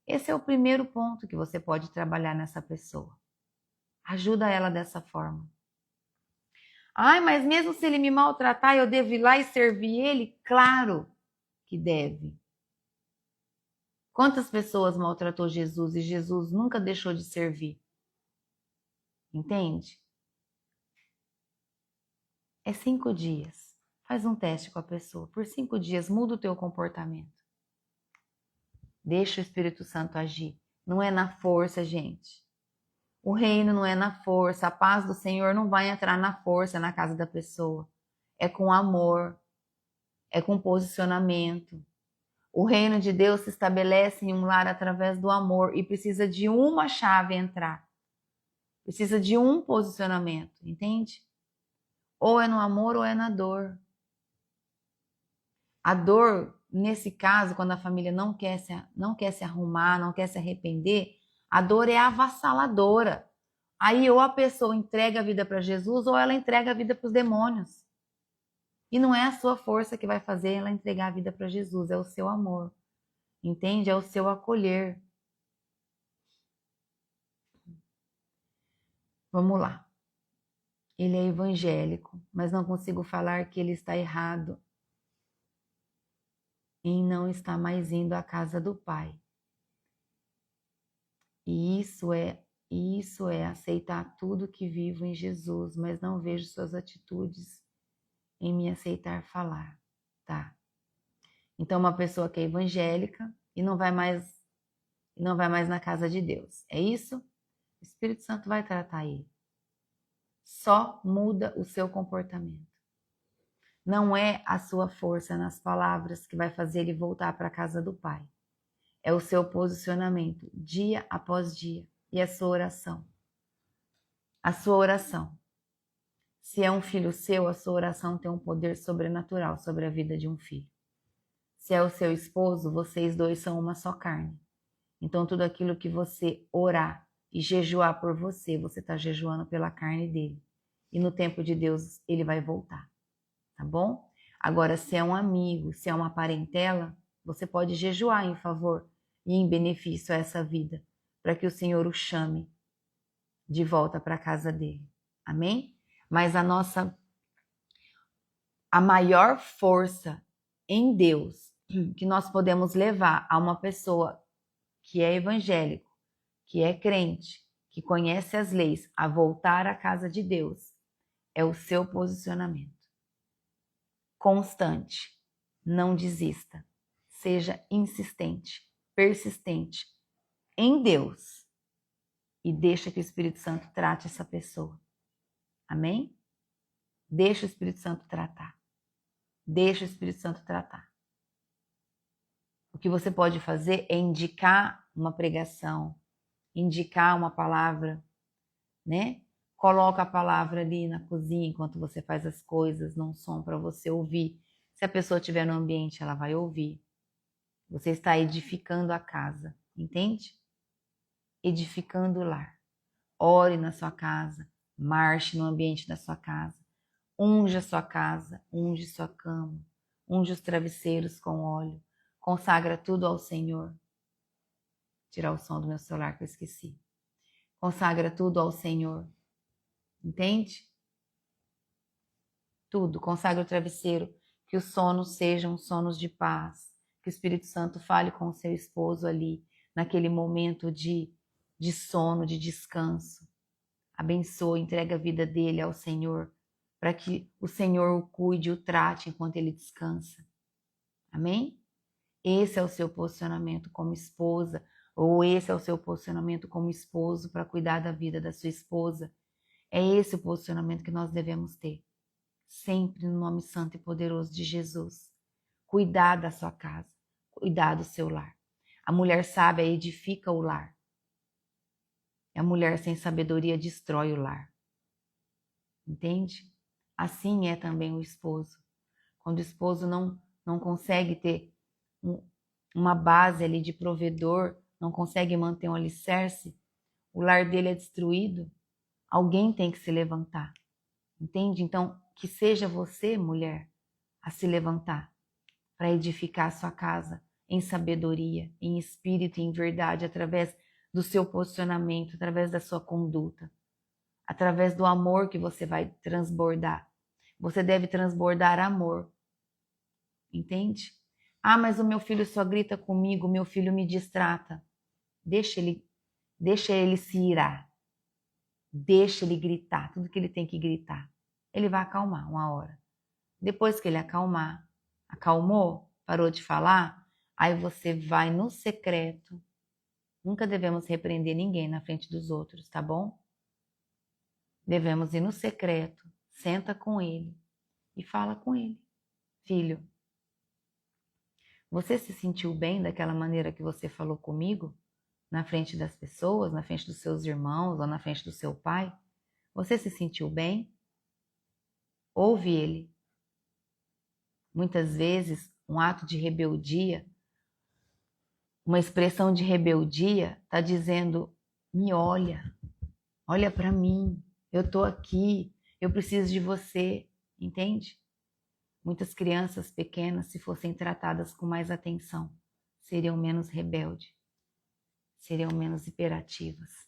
Esse é o primeiro ponto que você pode trabalhar nessa pessoa. Ajuda ela dessa forma. Ai, mas mesmo se ele me maltratar, eu devo ir lá e servir ele? Claro que deve. Quantas pessoas maltratou Jesus e Jesus nunca deixou de servir? Entende? É 5 dias. Faz um teste com a pessoa. Por 5 dias, muda o teu comportamento. Deixa o Espírito Santo agir. Não é na força, gente. O reino não é na força. A paz do Senhor não vai entrar na força na casa da pessoa. É com amor. É com posicionamento. O reino de Deus se estabelece em um lar através do amor e precisa de uma chave entrar. Precisa de um posicionamento, entende? Ou é no amor ou é na dor. A dor, nesse caso, quando a família não quer se arrumar, não quer se arrepender, a dor é avassaladora. Aí ou a pessoa entrega a vida para Jesus ou ela entrega a vida para os demônios. E não é a sua força que vai fazer ela entregar a vida para Jesus, é o seu amor. Entende? É o seu acolher. Vamos lá. Ele é evangélico, mas não consigo falar que ele está errado em não estar mais indo à casa do Pai. E isso é aceitar tudo que vivo em Jesus, mas não vejo suas atitudes em me aceitar falar, tá? Então uma pessoa que é evangélica e não vai mais na casa de Deus. É isso? O Espírito Santo vai tratar ele. Só muda o seu comportamento. Não é a sua força nas palavras que vai fazer ele voltar para a casa do Pai. É o seu posicionamento, dia após dia, e a sua oração. A sua oração. Se é um filho seu, a sua oração tem um poder sobrenatural sobre a vida de um filho. Se é o seu esposo, vocês dois são uma só carne. Então, tudo aquilo que você orar e jejuar por você, você está jejuando pela carne dele. E no tempo de Deus, ele vai voltar. Tá bom? Agora, se é um amigo, se é uma parentela, você pode jejuar em favor e em benefício a essa vida, para que o Senhor o chame de volta para a casa dele. Amém? Mas a maior força em Deus que nós podemos levar a uma pessoa que é evangélico, que é crente, que conhece as leis, a voltar à casa de Deus, é o seu posicionamento. Constante, não desista, seja insistente, persistente em Deus e deixa que o Espírito Santo trate essa pessoa. Amém? Deixa o Espírito Santo tratar. Deixa o Espírito Santo tratar. O que você pode fazer é indicar uma pregação, indicar uma palavra, né? Coloca a palavra ali na cozinha enquanto você faz as coisas, num som para você ouvir. Se a pessoa estiver no ambiente, ela vai ouvir. Você está edificando a casa, entende? Edificando o lar. Ore na sua casa, marche no ambiente da sua casa. Unja a sua casa, unge sua cama, unge os travesseiros com óleo. Consagra tudo ao Senhor. Tirar o som do meu celular que eu esqueci. Consagra tudo ao Senhor. Entende? Tudo. Consagra o travesseiro. Que os sonos sejam sonos de paz. Que o Espírito Santo fale com o seu esposo ali, naquele momento de sono, de descanso. Abençoa, entrega a vida dele ao Senhor, para que o Senhor o cuide e o trate enquanto ele descansa. Amém? Esse é o seu posicionamento como esposa, ou esse é o seu posicionamento como esposo para cuidar da vida da sua esposa. É esse o posicionamento que nós devemos ter. Sempre no nome santo e poderoso de Jesus. Cuidar da sua casa, cuidar do seu lar. A mulher sábia edifica o lar. E a mulher sem sabedoria destrói o lar. Entende? Assim é também o esposo. Quando o esposo não consegue ter uma base ali de provedor, não consegue manter um alicerce, o lar dele é destruído, alguém tem que se levantar. Entende? Então, que seja você, mulher, a se levantar para edificar a sua casa, em sabedoria, em espírito e em verdade, através do seu posicionamento, através da sua conduta, através do amor que você vai transbordar. Você deve transbordar amor. Entende? Ah, mas o meu filho só grita comigo, o meu filho me distrata. Deixa ele se irar. Deixa ele gritar, tudo que ele tem que gritar. Ele vai acalmar uma hora. Depois que ele acalmar, acalmou, parou de falar, aí você vai no secreto. Nunca devemos repreender ninguém na frente dos outros, tá bom? Devemos ir no secreto, senta com ele e fala com ele. Filho, você se sentiu bem daquela maneira que você falou comigo? Na frente das pessoas, na frente dos seus irmãos ou na frente do seu pai? Você se sentiu bem? Ouve ele. Muitas vezes, um ato de rebeldia, uma expressão de rebeldia, está dizendo: me olha para mim, eu estou aqui, eu preciso de você, entende? Muitas crianças pequenas, se fossem tratadas com mais atenção, seriam menos rebeldes, seriam menos hiperativas.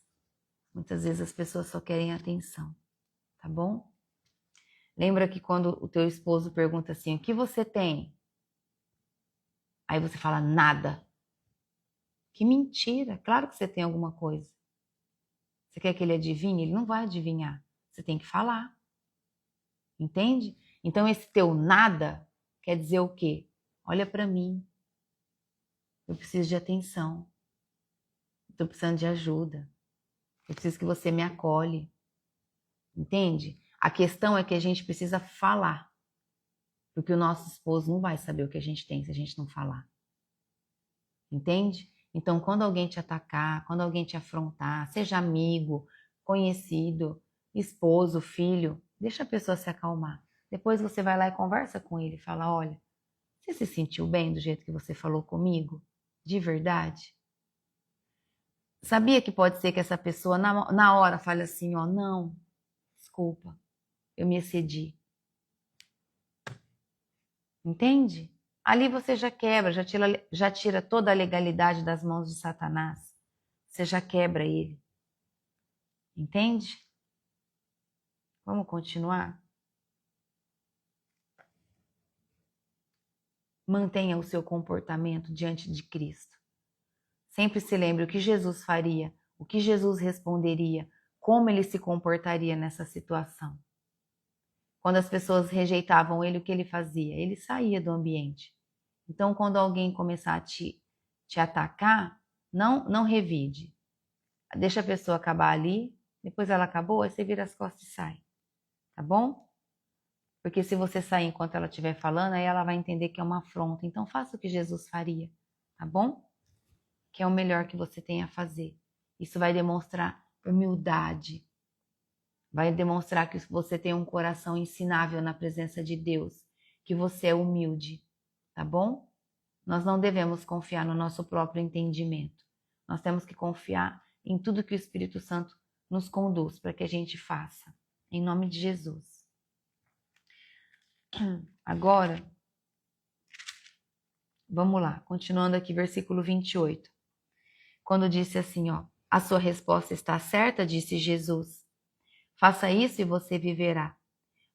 Muitas vezes as pessoas só querem atenção, tá bom? Lembra que quando o teu esposo pergunta assim, o que você tem? Aí você fala, nada. Que mentira, claro que você tem alguma coisa. Você quer que ele adivinhe? Ele não vai adivinhar. Você tem que falar. Entende? Então esse teu nada quer dizer o quê? Olha para mim. Eu preciso de atenção. Estou precisando de ajuda. Eu preciso que você me acolhe. Entende? A questão é que a gente precisa falar. Porque o nosso esposo não vai saber o que a gente tem se a gente não falar. Entende? Então, quando alguém te atacar, quando alguém te afrontar, seja amigo, conhecido, esposo, filho, deixa a pessoa se acalmar. Depois você vai lá e conversa com ele e fala, olha, você se sentiu bem do jeito que você falou comigo? De verdade? Sabia que pode ser que essa pessoa na hora fale assim, ó, não, desculpa, eu me excedi. Entende? Ali você já quebra, já tira toda a legalidade das mãos de Satanás. Você já quebra ele. Entende? Vamos continuar? Mantenha o seu comportamento diante de Cristo. Sempre se lembre o que Jesus faria, o que Jesus responderia, como ele se comportaria nessa situação. Quando as pessoas rejeitavam ele, o que ele fazia? Ele saía do ambiente. Então, quando alguém começar a te atacar, não revide. Deixa a pessoa acabar ali, depois ela acabou, aí você vira as costas e sai. Tá bom? Porque se você sair enquanto ela estiver falando, aí ela vai entender que é uma afronta. Então, faça o que Jesus faria. Tá bom? Que é o melhor que você tem a fazer. Isso vai demonstrar humildade. Vai demonstrar que você tem um coração ensinável na presença de Deus. Que você é humilde. Tá bom? Nós não devemos confiar no nosso próprio entendimento. Nós temos que confiar em tudo que o Espírito Santo nos conduz para que a gente faça. Em nome de Jesus. Agora, vamos lá. Continuando aqui, versículo 28. Quando disse assim, ó, a sua resposta está certa, disse Jesus. Faça isso e você viverá.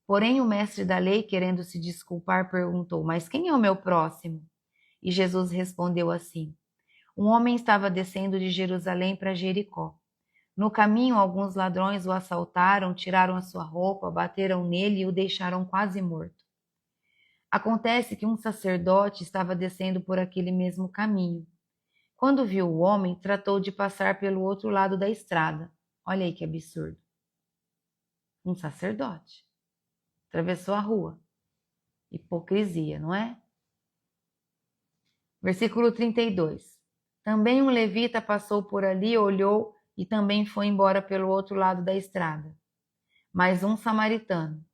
Porém, o mestre da lei, querendo se desculpar, perguntou, mas quem é o meu próximo? E Jesus respondeu assim, um homem estava descendo de Jerusalém para Jericó. No caminho, alguns ladrões o assaltaram, tiraram a sua roupa, bateram nele e o deixaram quase morto. Acontece que um sacerdote estava descendo por aquele mesmo caminho. Quando viu o homem, tratou de passar pelo outro lado da estrada. Olha aí que absurdo. Um sacerdote atravessou a rua. Hipocrisia, não é? Versículo 32. Também um levita passou por ali, olhou e também foi embora pelo outro lado da estrada. Mas um samaritano,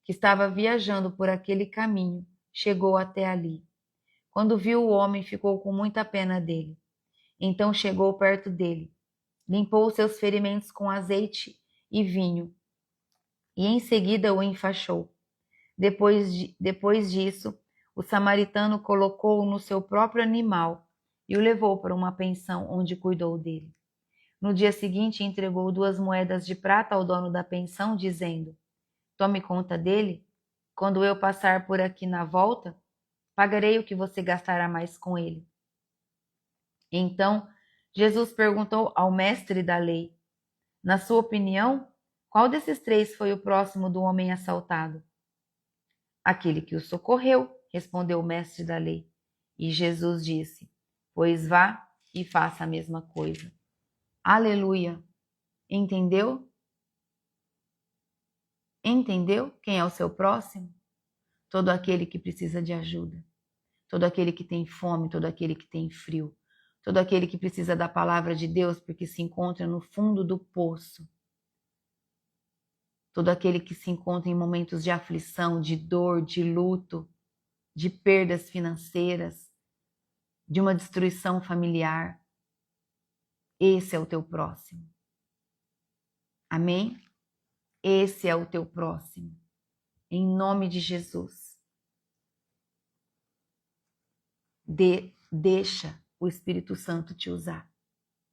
que estava viajando por aquele caminho, chegou até ali. Quando viu o homem, ficou com muita pena dele. Então chegou perto dele, limpou seus ferimentos com azeite e vinho, e em seguida o enfaixou. Depois disso, O samaritano colocou-o no seu próprio animal e o levou para uma pensão onde cuidou dele. No dia seguinte, entregou 2 moedas de prata ao dono da pensão, dizendo: tome conta dele. Quando eu passar por aqui na volta, pagarei o que você gastará mais com ele. Então, Jesus perguntou ao mestre da lei: na sua opinião, qual desses 3 foi o próximo do homem assaltado? Aquele que o socorreu, respondeu o mestre da lei. E Jesus disse: pois vá e faça a mesma coisa. Aleluia! Entendeu? Entendeu quem é o seu próximo? Todo aquele que precisa de ajuda. Todo aquele que tem fome, todo aquele que tem frio. Todo aquele que precisa da palavra de Deus porque se encontra no fundo do poço. Todo aquele que se encontra em momentos de aflição, de dor, de luto, de perdas financeiras, de uma destruição familiar. Esse é o teu próximo. Amém? Esse é o teu próximo. Em nome de Jesus. Deixa o Espírito Santo te usar.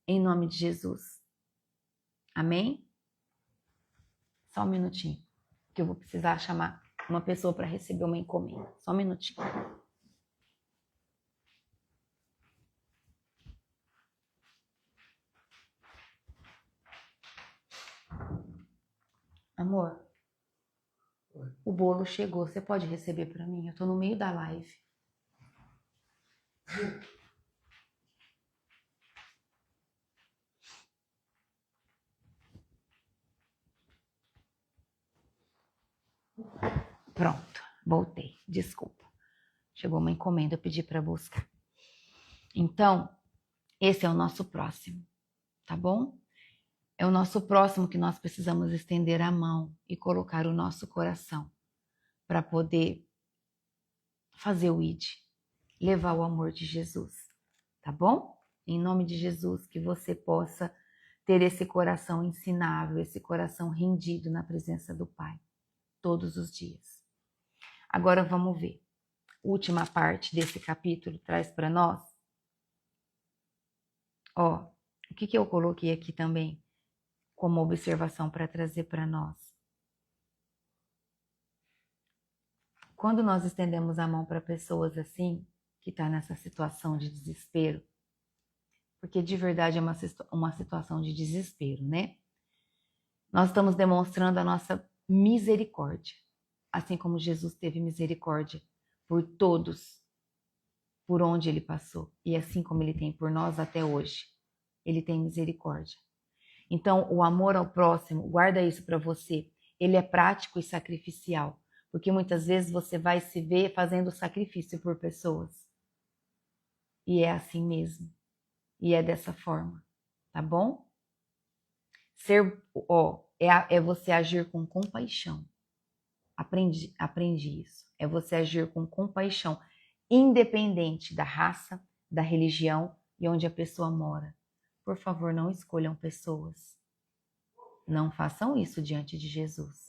Em nome de Jesus. Amém? Só um minutinho, que eu vou precisar chamar uma pessoa para receber uma encomenda. Só um minutinho. Amor, o bolo chegou. Você pode receber para mim? Eu tô no meio da live. Pronto, voltei. Desculpa. Chegou uma encomenda, eu pedi para buscar. Então, esse é o nosso próximo, tá bom? É o nosso próximo que nós precisamos estender a mão e colocar o nosso coração para poder fazer o ID, levar o amor de Jesus, tá bom? Em nome de Jesus, que você possa ter esse coração ensinável, esse coração rendido na presença do Pai, todos os dias. Agora vamos ver. Última parte desse capítulo traz para nós. Ó, o que eu coloquei aqui também como observação para trazer para nós? Quando nós estendemos a mão para pessoas assim, que está nessa situação de desespero, porque de verdade é uma situação de desespero, né? Nós estamos demonstrando a nossa misericórdia, assim como Jesus teve misericórdia por todos, por onde ele passou, e assim como ele tem por nós até hoje, ele tem misericórdia. Então, o amor ao próximo, guarda isso para você, ele é prático e sacrificial, porque muitas vezes você vai se ver fazendo sacrifício por pessoas, e é assim mesmo, e é dessa forma, tá bom? É você agir com compaixão. Aprendi isso. É você agir com compaixão, independente da raça, da religião e onde a pessoa mora. Por favor, não escolham pessoas. Não façam isso diante de Jesus.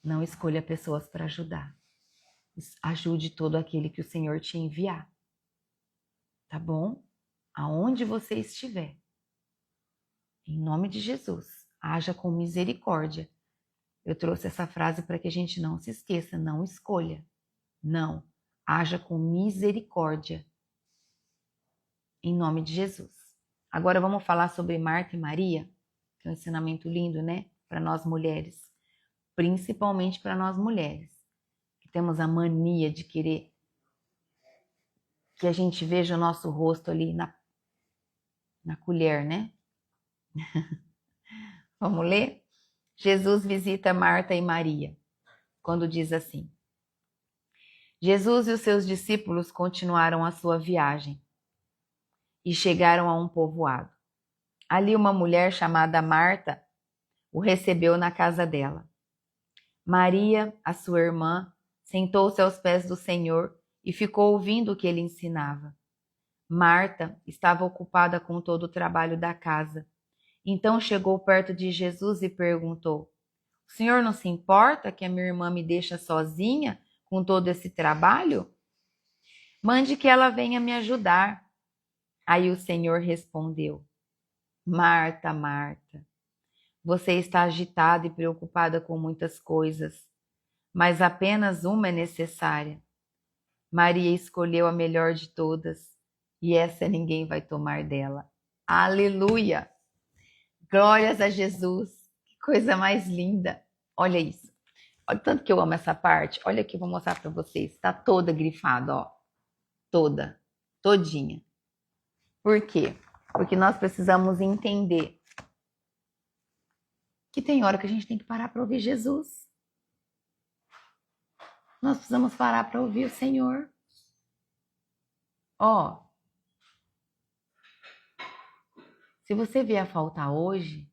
Não escolha pessoas para ajudar. Ajude todo aquele que o Senhor te enviar. Tá bom? Aonde você estiver. Em nome de Jesus, haja com misericórdia. Eu trouxe essa frase para que a gente não se esqueça, não escolha. Não, haja com misericórdia. Em nome de Jesus. Agora vamos falar sobre Marta e Maria, que é um ensinamento lindo, né? Para nós mulheres. Principalmente para nós mulheres. Que temos a mania de querer que a gente veja o nosso rosto ali na colher, né? Vamos ler? Jesus visita Marta e Maria, quando diz assim: Jesus e os seus discípulos continuaram a sua viagem e chegaram a um povoado. Ali uma mulher chamada Marta o recebeu na casa dela. Maria, a sua irmã, sentou-se aos pés do Senhor e ficou ouvindo o que ele ensinava. Marta estava ocupada com todo o trabalho da casa. Então chegou perto de Jesus e perguntou: O senhor não se importa que a minha irmã me deixe sozinha com todo esse trabalho? Mande que ela venha me ajudar. Aí o Senhor respondeu: Marta, Marta, você está agitada e preocupada com muitas coisas, mas apenas uma é necessária. Maria escolheu a melhor de todas, e essa ninguém vai tomar dela. Aleluia! Glórias a Jesus! Que coisa mais linda! Olha isso. Olha o tanto que eu amo essa parte. Olha aqui, vou mostrar para vocês. Está toda grifada, ó. Toda. Todinha. Por quê? Porque nós precisamos entender que tem hora que a gente tem que parar para ouvir Jesus. Nós precisamos parar para ouvir o Senhor. Ó, se você vier a faltar hoje,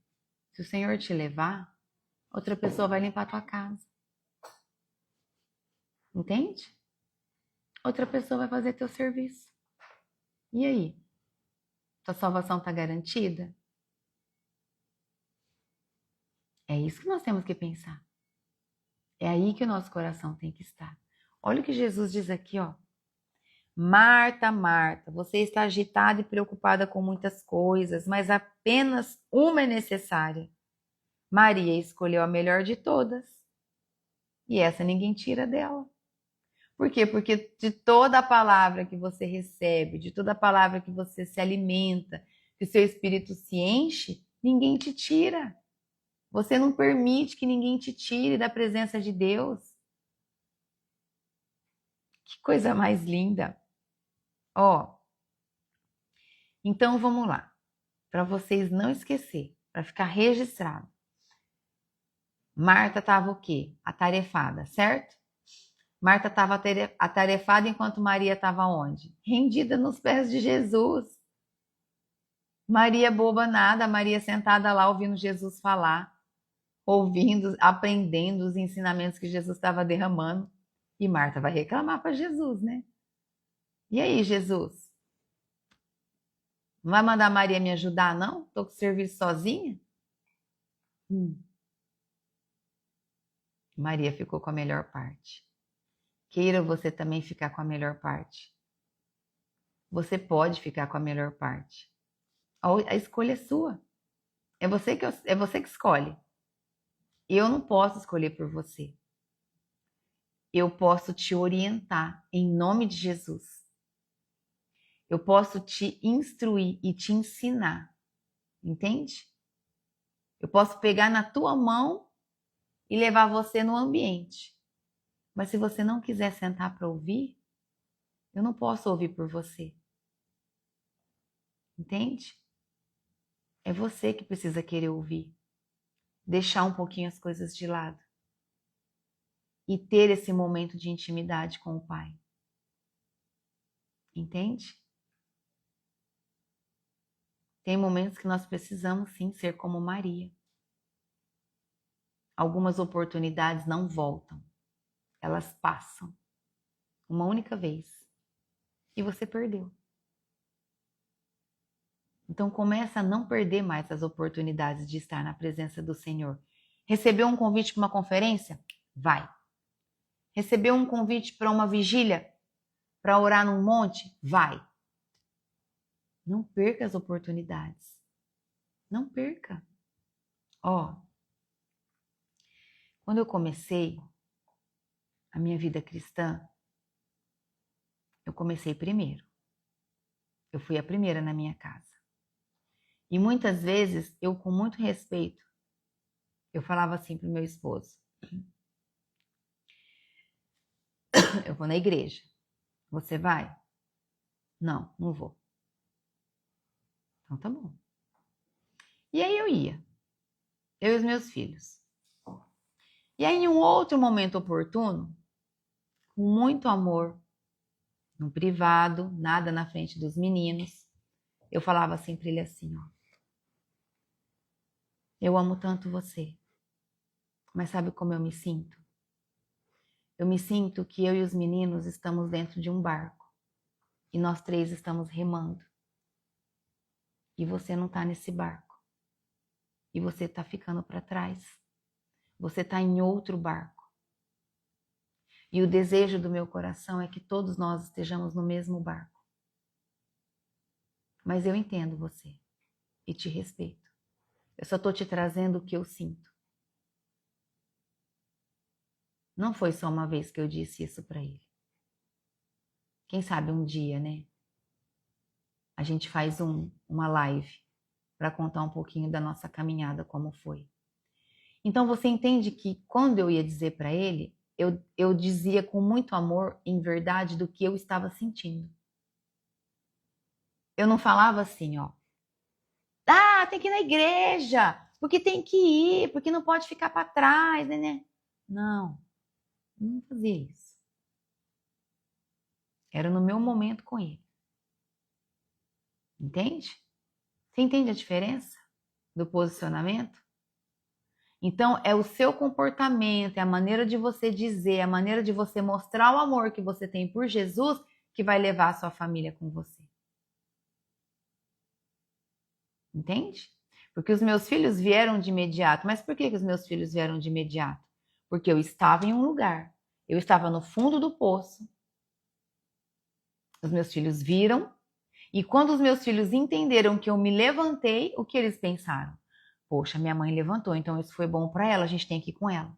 se o Senhor te levar, outra pessoa vai limpar a tua casa. Entende? Outra pessoa vai fazer teu serviço. E aí? Tua salvação está garantida? É isso que nós temos que pensar. É aí que o nosso coração tem que estar. Olha o que Jesus diz aqui, ó. Marta, Marta, você está agitada e preocupada com muitas coisas, mas apenas uma é necessária. Maria escolheu a melhor de todas. E essa ninguém tira dela. Por quê? Porque de toda a palavra que você recebe, de toda a palavra que você se alimenta, que o seu espírito se enche, ninguém te tira. Você não permite que ninguém te tire da presença de Deus. Que coisa mais linda. Ó, então vamos lá. Para vocês não esquecer, para ficar registrado. Marta estava o quê? Atarefada, certo? Marta estava atarefada enquanto Maria estava onde? Rendida nos pés de Jesus. Maria boba nada, Maria sentada lá ouvindo Jesus falar, ouvindo, aprendendo os ensinamentos que Jesus estava derramando. E Marta vai reclamar para Jesus, né? E aí, Jesus? Não vai mandar Maria me ajudar, não? Estou com o serviço sozinha? Maria ficou com a melhor parte. Queira você também ficar com a melhor parte. Você pode ficar com a melhor parte. A escolha é sua. É você que escolhe. Eu não posso escolher por você. Eu posso te orientar em nome de Jesus. Eu posso te instruir e te ensinar. Entende? Eu posso pegar na tua mão e levar você no ambiente. Mas se você não quiser sentar para ouvir, eu não posso ouvir por você. Entende? É você que precisa querer ouvir. Deixar um pouquinho as coisas de lado. E ter esse momento de intimidade com o Pai. Entende? Tem momentos que nós precisamos sim ser como Maria. Algumas oportunidades não voltam. Elas passam. Uma única vez. E você perdeu. Então começa a não perder mais as oportunidades de estar na presença do Senhor. Recebeu um convite para uma conferência? Vai. Recebeu um convite para uma vigília? Para orar num monte? Vai. Não perca as oportunidades. Não perca. Ó, quando eu comecei a minha vida cristã, eu comecei primeiro. Eu fui a primeira na minha casa. E muitas vezes, eu com muito respeito, eu falava assim pro meu esposo. Eu vou na igreja. Você vai? Não, não vou. Então tá bom. E aí eu ia. Eu e os meus filhos. E aí em um outro momento oportuno, com muito amor, no privado, nada na frente dos meninos, eu falava assim para ele assim, ó. Eu amo tanto você. Mas sabe como eu me sinto? Eu me sinto que eu e os meninos estamos dentro de um barco. E nós três estamos remando. E você não está nesse barco. E você está ficando para trás. Você está em outro barco. E o desejo do meu coração é que todos nós estejamos no mesmo barco. Mas eu entendo você e te respeito. Eu só estou te trazendo o que eu sinto. Não foi só uma vez que eu disse isso para ele. Quem sabe um dia, né? A gente faz uma live para contar um pouquinho da nossa caminhada, como foi. Então você entende que quando eu ia dizer para ele, eu dizia com muito amor, em verdade, do que eu estava sentindo. Eu não falava assim, ó. Ah, tem que ir na igreja, porque tem que ir, porque não pode ficar para trás, né? Não fazia isso. Era no meu momento com ele. Entende? Você entende a diferença do posicionamento? Então, é o seu comportamento, é a maneira de você dizer, é a maneira de você mostrar o amor que você tem por Jesus que vai levar a sua família com você. Entende? Porque os meus filhos vieram de imediato. Mas por que os meus filhos vieram de imediato? Porque eu estava em um lugar. Eu estava no fundo do poço. Os meus filhos viram. E quando os meus filhos entenderam que eu me levantei, o que eles pensaram? Poxa, minha mãe levantou, então isso foi bom para ela, a gente tem que ir com ela.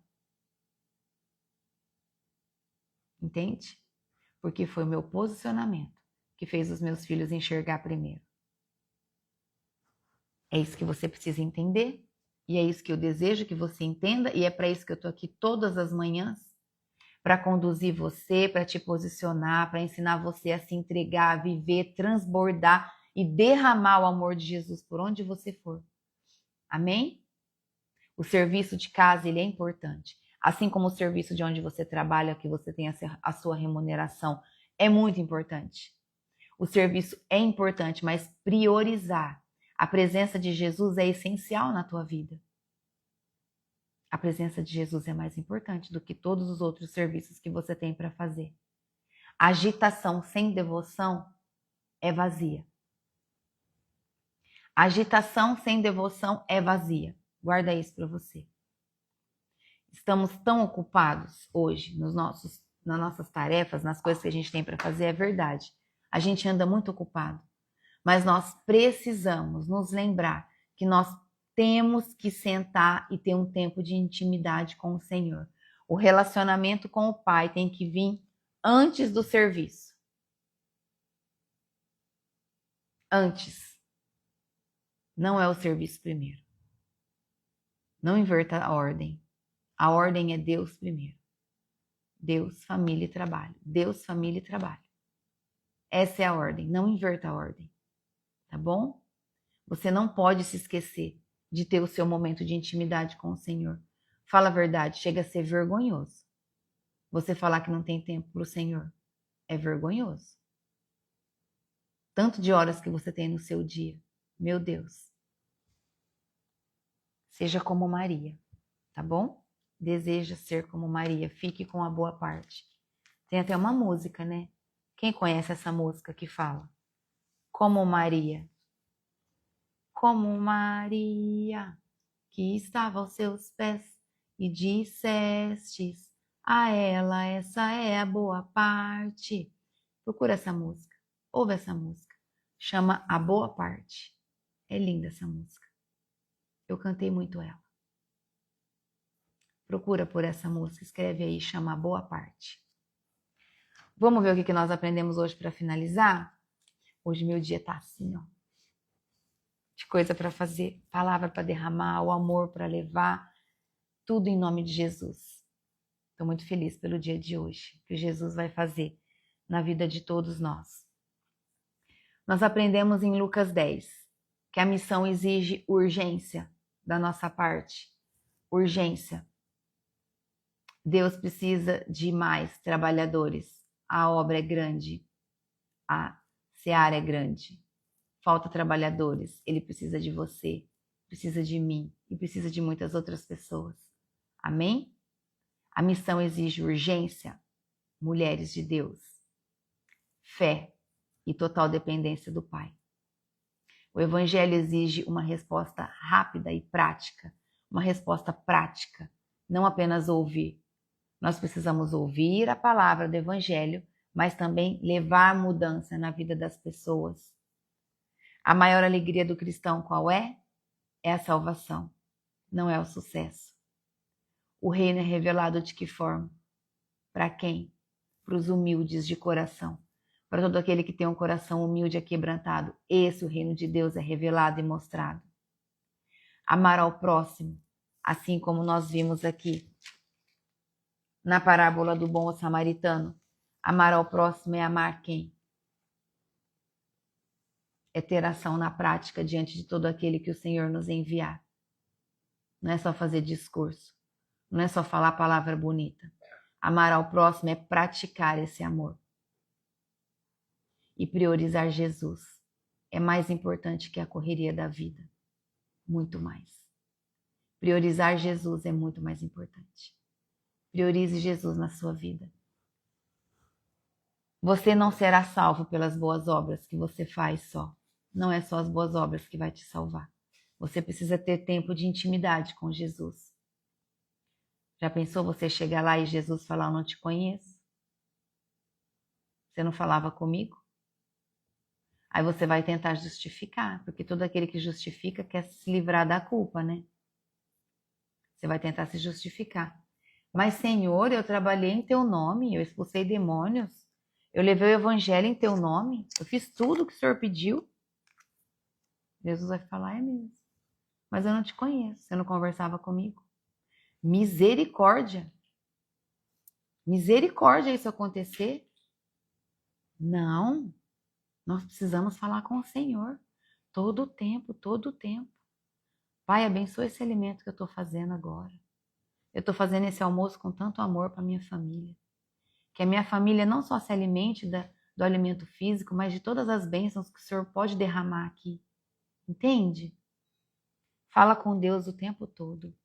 Entende? Porque foi o meu posicionamento que fez os meus filhos enxergar primeiro. É isso que você precisa entender. E é isso que eu desejo que você entenda. E é para isso que eu estou aqui todas as manhãs. Para conduzir você, para te posicionar, para ensinar você a se entregar, a viver, transbordar e derramar o amor de Jesus por onde você for. Amém? O serviço de casa, ele é importante. Assim como o serviço de onde você trabalha, que você tem a sua remuneração, é muito importante. O serviço é importante, mas priorizar. A presença de Jesus é essencial na tua vida. A presença de Jesus é mais importante do que todos os outros serviços que você tem para fazer. A agitação sem devoção é vazia. A agitação sem devoção é vazia. Guarda isso para você. Estamos tão ocupados hoje nas nossas tarefas, nas coisas que a gente tem para fazer, é verdade. A gente anda muito ocupado. Mas nós precisamos nos lembrar que nós temos que sentar e ter um tempo de intimidade com o Senhor. O relacionamento com o Pai tem que vir antes do serviço. Antes. Não é o serviço primeiro. Não inverta a ordem. A ordem é Deus primeiro. Deus, família e trabalho. Deus, família e trabalho. Essa é a ordem. Não inverta a ordem. Tá bom? Você não pode se esquecer de ter o seu momento de intimidade com o Senhor. Fala a verdade, chega a ser vergonhoso. Você falar que não tem tempo para o Senhor é vergonhoso. Tanto de horas que você tem no seu dia. Meu Deus. Seja como Maria, tá bom? Deseja ser como Maria, fique com a boa parte. Tem até uma música, né? Quem conhece essa música que fala? Como Maria. Como Maria, que estava aos seus pés, e dissestes a ela, essa é a boa parte. Procura essa música, ouve essa música. Chama A Boa Parte. É linda essa música. Eu cantei muito ela. Procura por essa música, escreve aí, chama A Boa Parte. Vamos ver o que nós aprendemos hoje para finalizar? Hoje meu dia tá assim, ó. De coisa para fazer, palavra para derramar, o amor para levar, tudo em nome de Jesus. Estou muito feliz pelo dia de hoje, que Jesus vai fazer na vida de todos nós. Nós aprendemos em Lucas 10 que a missão exige urgência da nossa parte. Urgência. Deus precisa de mais trabalhadores. A obra é grande, a seara é grande. Falta trabalhadores, ele precisa de você, precisa de mim e precisa de muitas outras pessoas. Amém? A missão exige urgência, mulheres de Deus, fé e total dependência do Pai. O Evangelho exige uma resposta rápida e prática, uma resposta prática, não apenas ouvir. Nós precisamos ouvir a palavra do Evangelho, mas também levar mudança na vida das pessoas. A maior alegria do cristão qual é? É a salvação, não é o sucesso. O reino é revelado de que forma? Para quem? Para os humildes de coração. Para todo aquele que tem um coração humilde e quebrantado. Esse o reino de Deus é revelado e mostrado. Amar ao próximo, assim como nós vimos aqui na parábola do bom samaritano. Amar ao próximo é amar quem? É ter ação na prática diante de todo aquele que o Senhor nos enviar. Não é só fazer discurso. Não é só falar palavra bonita. Amar ao próximo é praticar esse amor. E priorizar Jesus é mais importante que a correria da vida. Muito mais. Priorizar Jesus é muito mais importante. Priorize Jesus na sua vida. Você não será salvo pelas boas obras que você faz só. Não é só as boas obras que vai te salvar. Você precisa ter tempo de intimidade com Jesus. Já pensou você chegar lá e Jesus falar, eu não te conheço? Você não falava comigo? Aí você vai tentar justificar, porque todo aquele que justifica quer se livrar da culpa, né? Você vai tentar se justificar. Mas, Senhor, eu trabalhei em teu nome, eu expulsei demônios, eu levei o evangelho em teu nome, eu fiz tudo o que o Senhor pediu. Jesus vai falar, é mesmo. Mas eu não te conheço, você não conversava comigo. Misericórdia. Misericórdia isso acontecer? Não. Nós precisamos falar com o Senhor. Todo o tempo, todo o tempo. Pai, abençoa esse alimento que eu estou fazendo agora. Eu estou fazendo esse almoço com tanto amor para minha família. Que a minha família não só se alimente do alimento físico, mas de todas as bênçãos que o Senhor pode derramar aqui. Entende? Fala com Deus o tempo todo.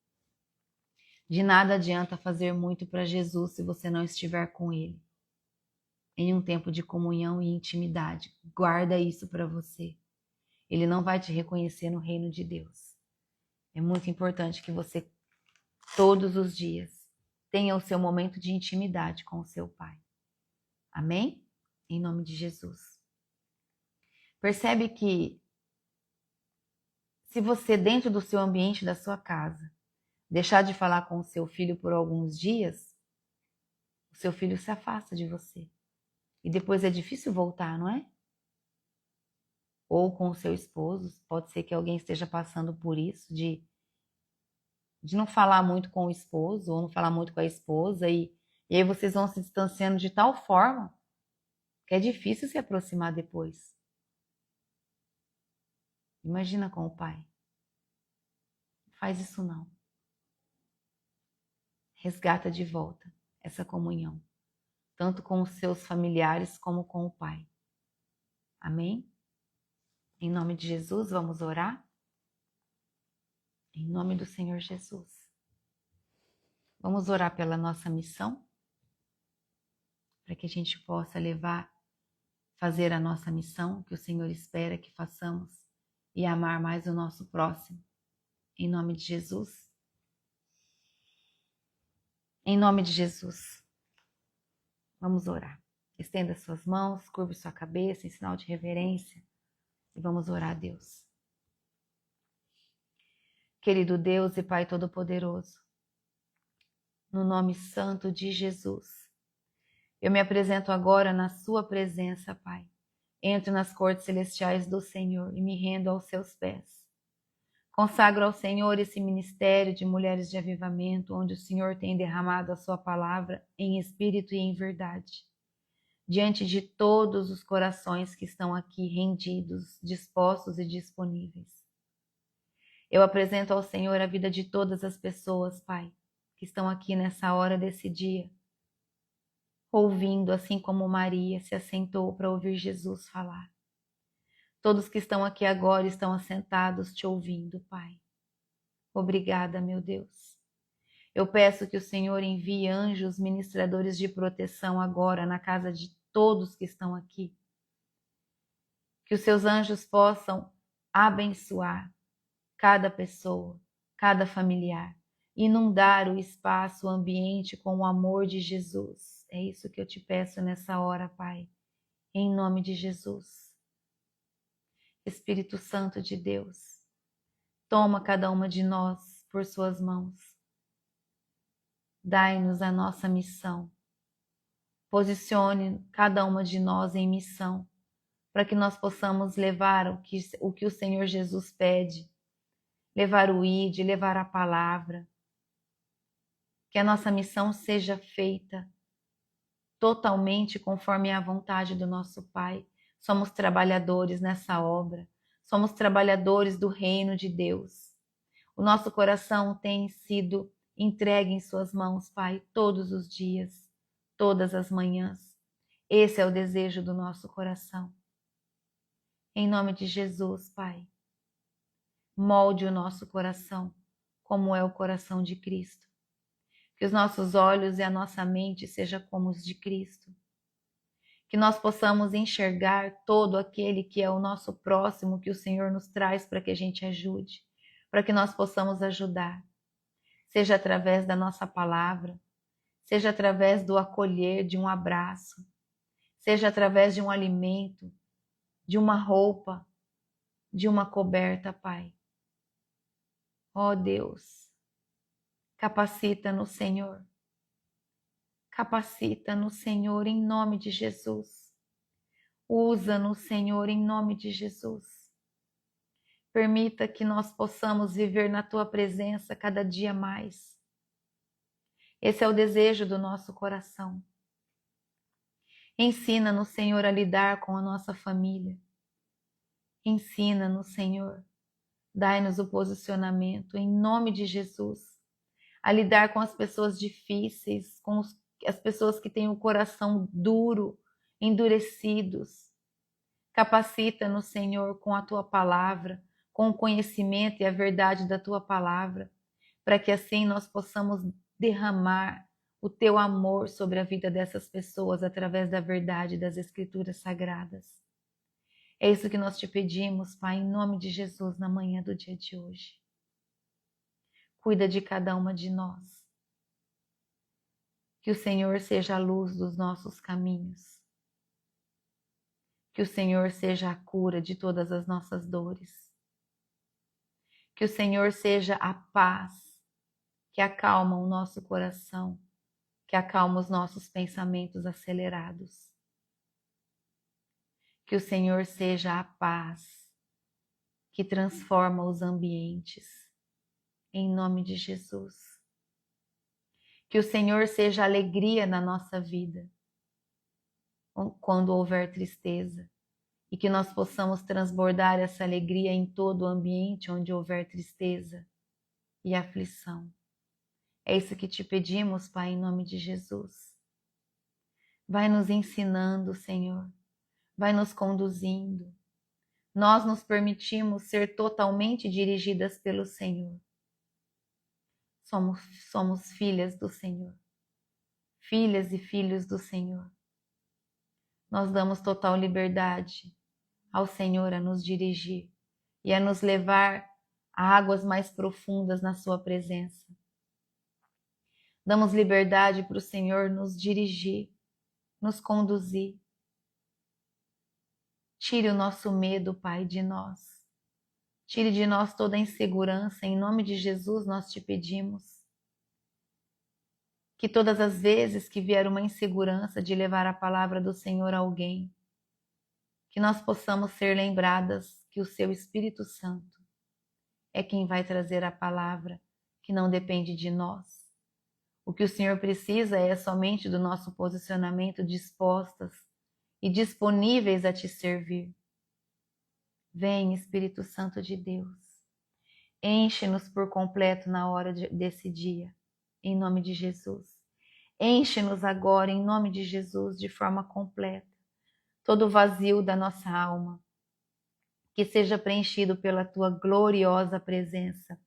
De nada adianta fazer muito para Jesus se você não estiver com Ele. Em um tempo de comunhão e intimidade. Guarda isso para você. Ele não vai te reconhecer no reino de Deus. É muito importante que você, todos os dias, tenha o seu momento de intimidade com o seu Pai. Amém? Em nome de Jesus. Percebe que se você, dentro do seu ambiente da sua casa, deixar de falar com o seu filho por alguns dias, o seu filho se afasta de você. E depois é difícil voltar, não é? Ou com o seu esposo, pode ser que alguém esteja passando por isso, de não falar muito com o esposo, ou não falar muito com a esposa, e aí vocês vão se distanciando de tal forma que é difícil se aproximar depois. Imagina com o pai. Não faz isso não. Resgata de volta essa comunhão, tanto com os seus familiares como com o pai. Amém? Em nome de Jesus, vamos orar? Em nome do Senhor Jesus. Vamos orar pela nossa missão, para que a gente possa fazer a nossa missão, que o Senhor espera que façamos, e amar mais o nosso próximo. Em nome de Jesus. Em nome de Jesus. Vamos orar. Estenda suas mãos, curve sua cabeça em sinal de reverência e vamos orar a Deus. Querido Deus e Pai Todo-Poderoso, no nome santo de Jesus, eu me apresento agora na sua presença, Pai. Entro nas cortes celestiais do Senhor e me rendo aos seus pés. Consagro ao Senhor esse ministério de mulheres de avivamento, onde o Senhor tem derramado a sua palavra em espírito e em verdade. Diante de todos os corações que estão aqui rendidos, dispostos e disponíveis. Eu apresento ao Senhor a vida de todas as pessoas, Pai, que estão aqui nessa hora desse dia, ouvindo, assim como Maria se assentou para ouvir Jesus falar. Todos que estão aqui agora estão assentados te ouvindo, Pai. Obrigada, meu Deus. Eu peço que o Senhor envie anjos ministradores de proteção agora na casa de todos que estão aqui. Que os seus anjos possam abençoar cada pessoa, cada familiar, inundar o espaço, o ambiente com o amor de Jesus. É isso que eu te peço nessa hora, Pai, em nome de Jesus. Espírito Santo de Deus, toma cada uma de nós por suas mãos. Dai-nos a nossa missão. Posicione cada uma de nós em missão, para que nós possamos levar o que o Senhor Jesus pede, levar o ID, levar a palavra. Que a nossa missão seja feita totalmente conforme a vontade do nosso Pai. Somos trabalhadores nessa obra, somos trabalhadores do reino de Deus. O nosso coração tem sido entregue em suas mãos, Pai, todos os dias, todas as manhãs. Esse é o desejo do nosso coração. Em nome de Jesus, Pai, molde o nosso coração como é o coração de Cristo. Que os nossos olhos e a nossa mente sejam como os de Cristo. Que nós possamos enxergar todo aquele que é o nosso próximo, que o Senhor nos traz para que a gente ajude, para que nós possamos ajudar. Seja através da nossa palavra, seja através do acolher, de um abraço, seja através de um alimento, de uma roupa, de uma coberta, Pai. Ó Deus, capacita-nos, Senhor. Capacita-nos, Senhor, em nome de Jesus. Usa-nos, Senhor, em nome de Jesus. Permita que nós possamos viver na Tua presença cada dia mais. Esse é o desejo do nosso coração. Ensina-nos, Senhor, a lidar com a nossa família. Ensina-nos, Senhor. Dai-nos o posicionamento, em nome de Jesus, a lidar com as pessoas difíceis, com as pessoas que têm o coração duro, endurecidos. Capacita-nos, Senhor, com a Tua palavra, com o conhecimento e a verdade da Tua palavra, para que assim nós possamos derramar o Teu amor sobre a vida dessas pessoas através da verdade das Escrituras Sagradas. É isso que nós te pedimos, Pai, em nome de Jesus, na manhã do dia de hoje. Cuida de cada uma de nós. Que o Senhor seja a luz dos nossos caminhos. Que o Senhor seja a cura de todas as nossas dores. Que o Senhor seja a paz que acalma o nosso coração, que acalma os nossos pensamentos acelerados. Que o Senhor seja a paz que transforma os ambientes, em nome de Jesus. Que o Senhor seja a alegria na nossa vida, quando houver tristeza, e que nós possamos transbordar essa alegria em todo o ambiente onde houver tristeza e aflição. É isso que te pedimos, Pai, em nome de Jesus. Vai nos ensinando, Senhor, vai nos conduzindo. Nós nos permitimos ser totalmente dirigidas pelo Senhor. Somos filhas do Senhor, filhas e filhos do Senhor. Nós damos total liberdade ao Senhor a nos dirigir e a nos levar a águas mais profundas na sua presença. Damos liberdade para o Senhor nos dirigir, nos conduzir. Tire o nosso medo, Pai, de nós. Tire de nós toda a insegurança. Em nome de Jesus nós te pedimos. Que todas as vezes que vier uma insegurança de levar a palavra do Senhor a alguém, que nós possamos ser lembradas que o seu Espírito Santo é quem vai trazer a palavra, que não depende de nós. O que o Senhor precisa é somente do nosso posicionamento dispostas e disponíveis a te servir. Vem, Espírito Santo de Deus, enche-nos por completo na hora desse dia, em nome de Jesus. Enche-nos agora, em nome de Jesus, de forma completa, todo o vazio da nossa alma, que seja preenchido pela tua gloriosa presença,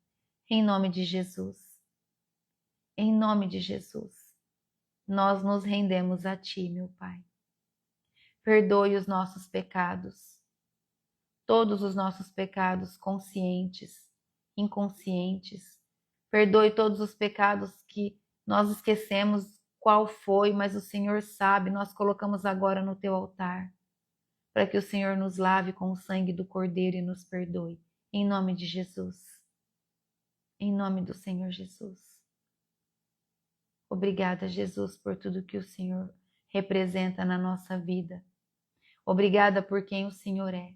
em nome de Jesus. Em nome de Jesus, nós nos rendemos a ti, meu Pai. Perdoe os nossos pecados, todos os nossos pecados conscientes, inconscientes. Perdoe todos os pecados que nós esquecemos qual foi, mas o Senhor sabe, nós colocamos agora no teu altar, para que o Senhor nos lave com o sangue do Cordeiro e nos perdoe. Em nome de Jesus. Em nome do Senhor Jesus. Obrigada, Jesus, por tudo que o Senhor representa na nossa vida. Obrigada por quem o Senhor é,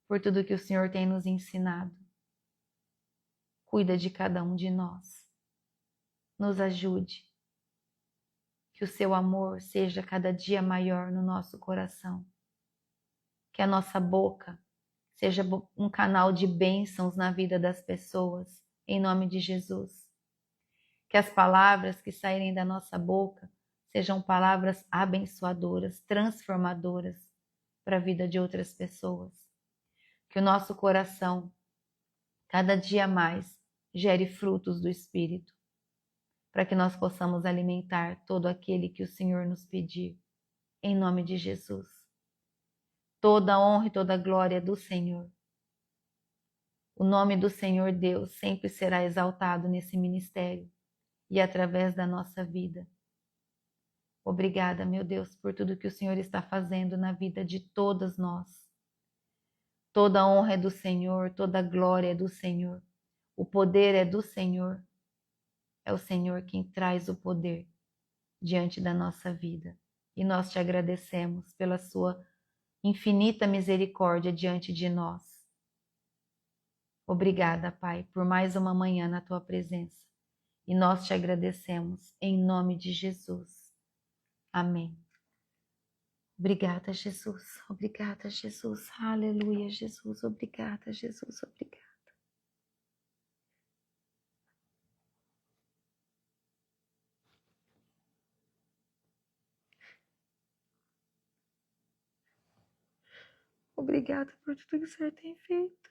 por tudo que o Senhor tem nos ensinado. Cuida de cada um de nós. Nos ajude. Que o seu amor seja cada dia maior no nosso coração. Que a nossa boca seja um canal de bênçãos na vida das pessoas, em nome de Jesus. Que as palavras que saírem da nossa boca sejam palavras abençoadoras, transformadoras para a vida de outras pessoas. Que o nosso coração, cada dia mais, gere frutos do Espírito, para que nós possamos alimentar todo aquele que o Senhor nos pedir, em nome de Jesus. Toda a honra e toda a glória é do Senhor. O nome do Senhor Deus sempre será exaltado nesse ministério e através da nossa vida. Obrigada, meu Deus, por tudo que o Senhor está fazendo na vida de todas nós. Toda a honra é do Senhor, toda a glória é do Senhor. O poder é do Senhor. É o Senhor quem traz o poder diante da nossa vida. E nós te agradecemos pela sua infinita misericórdia diante de nós. Obrigada, Pai, por mais uma manhã na tua presença. E nós te agradecemos em nome de Jesus. Amém. Obrigada, Jesus. Obrigada, Jesus. Aleluia, Jesus. Obrigada, Jesus. Obrigada. Obrigada por tudo que o Senhor tem feito.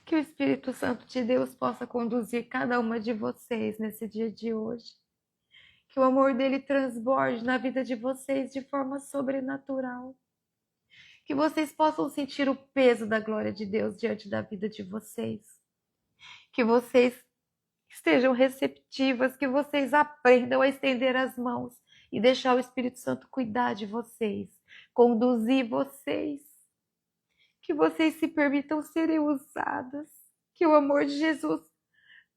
Que o Espírito Santo de Deus possa conduzir cada uma de vocês nesse dia de hoje. Que o amor dele transborde na vida de vocês de forma sobrenatural. Que vocês possam sentir o peso da glória de Deus diante da vida de vocês. Que vocês estejam receptivas, que vocês aprendam a estender as mãos e deixar o Espírito Santo cuidar de vocês, conduzir vocês. Que vocês se permitam serem usadas. Que o amor de Jesus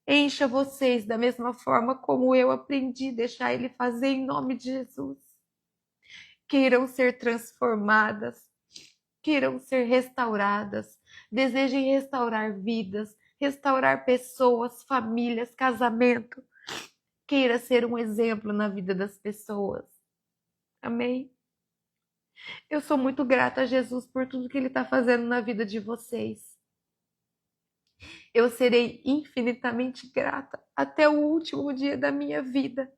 encha vocês da mesma forma como eu aprendi a deixar Ele fazer em nome de Jesus. Queiram ser transformadas, queiram ser restauradas, desejem restaurar vidas, restaurar pessoas, famílias, casamento. Queira ser um exemplo na vida das pessoas. Amém? Eu sou muito grata a Jesus por tudo que Ele está fazendo na vida de vocês. Eu serei infinitamente grata até o último dia da minha vida.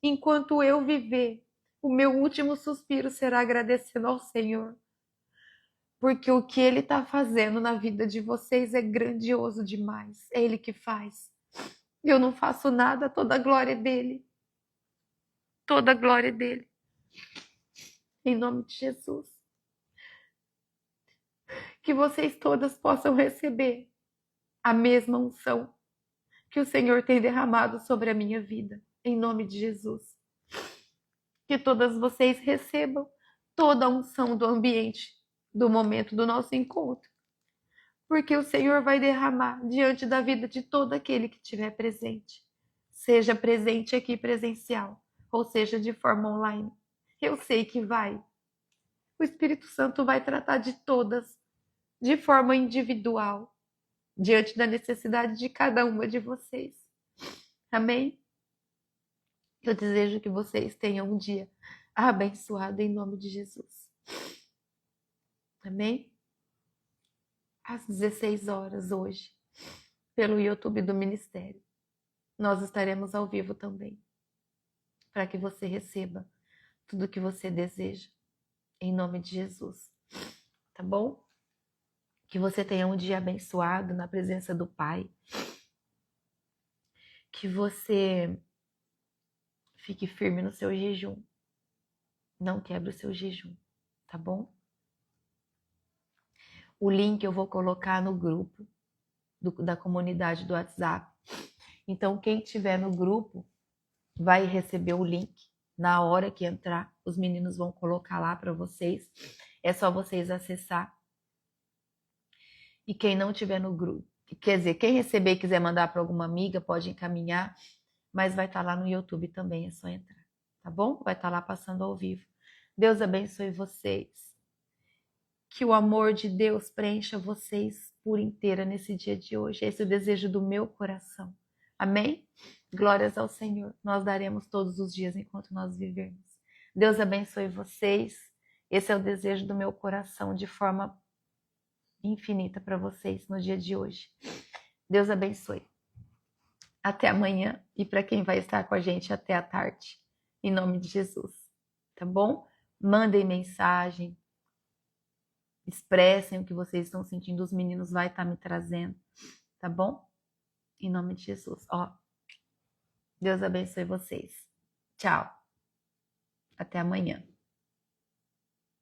Enquanto eu viver, o meu último suspiro será agradecendo ao Senhor. Porque o que Ele está fazendo na vida de vocês é grandioso demais. É Ele que faz. Eu não faço nada, toda a glória é dele. Toda a glória é dele. Em nome de Jesus. Que vocês todas possam receber a mesma unção que o Senhor tem derramado sobre a minha vida. Em nome de Jesus. Que todas vocês recebam toda a unção do ambiente, do momento do nosso encontro. Porque o Senhor vai derramar diante da vida de todo aquele que estiver presente. Seja presente aqui presencial, ou seja de forma online. Eu sei que vai. O Espírito Santo vai tratar de todas, de forma individual, diante da necessidade de cada uma de vocês. Amém? Eu desejo que vocês tenham um dia abençoado em nome de Jesus. Amém? Às 16 horas hoje, pelo YouTube do Ministério, nós estaremos ao vivo também, para que você receba tudo o que você deseja, em nome de Jesus. Tá bom? Que você tenha um dia abençoado na presença do Pai. Que você fique firme no seu jejum. Não quebre o seu jejum, tá bom? O link eu vou colocar no grupo da comunidade do WhatsApp. Então, quem tiver no grupo vai receber o link na hora que entrar. Os meninos vão colocar lá para vocês. É só vocês acessar. E quem não tiver no grupo, quer dizer, quem receber e quiser mandar para alguma amiga, pode encaminhar, mas vai estar lá no YouTube também, é só entrar, tá bom? Vai estar lá passando ao vivo. Deus abençoe vocês. Que o amor de Deus preencha vocês por inteira nesse dia de hoje. Esse é o desejo do meu coração. Amém? Glórias ao Senhor. Nós daremos todos os dias enquanto nós vivermos. Deus abençoe vocês. Esse é o desejo do meu coração de forma infinita para vocês no dia de hoje. Deus abençoe. Até amanhã e para quem vai estar com a gente até a tarde. Em nome de Jesus. Tá bom? Mandem mensagem. Expressem o que vocês estão sentindo. Os meninos vão estar me trazendo. Tá bom? Em nome de Jesus. Ó, Deus abençoe vocês. Tchau. Até amanhã.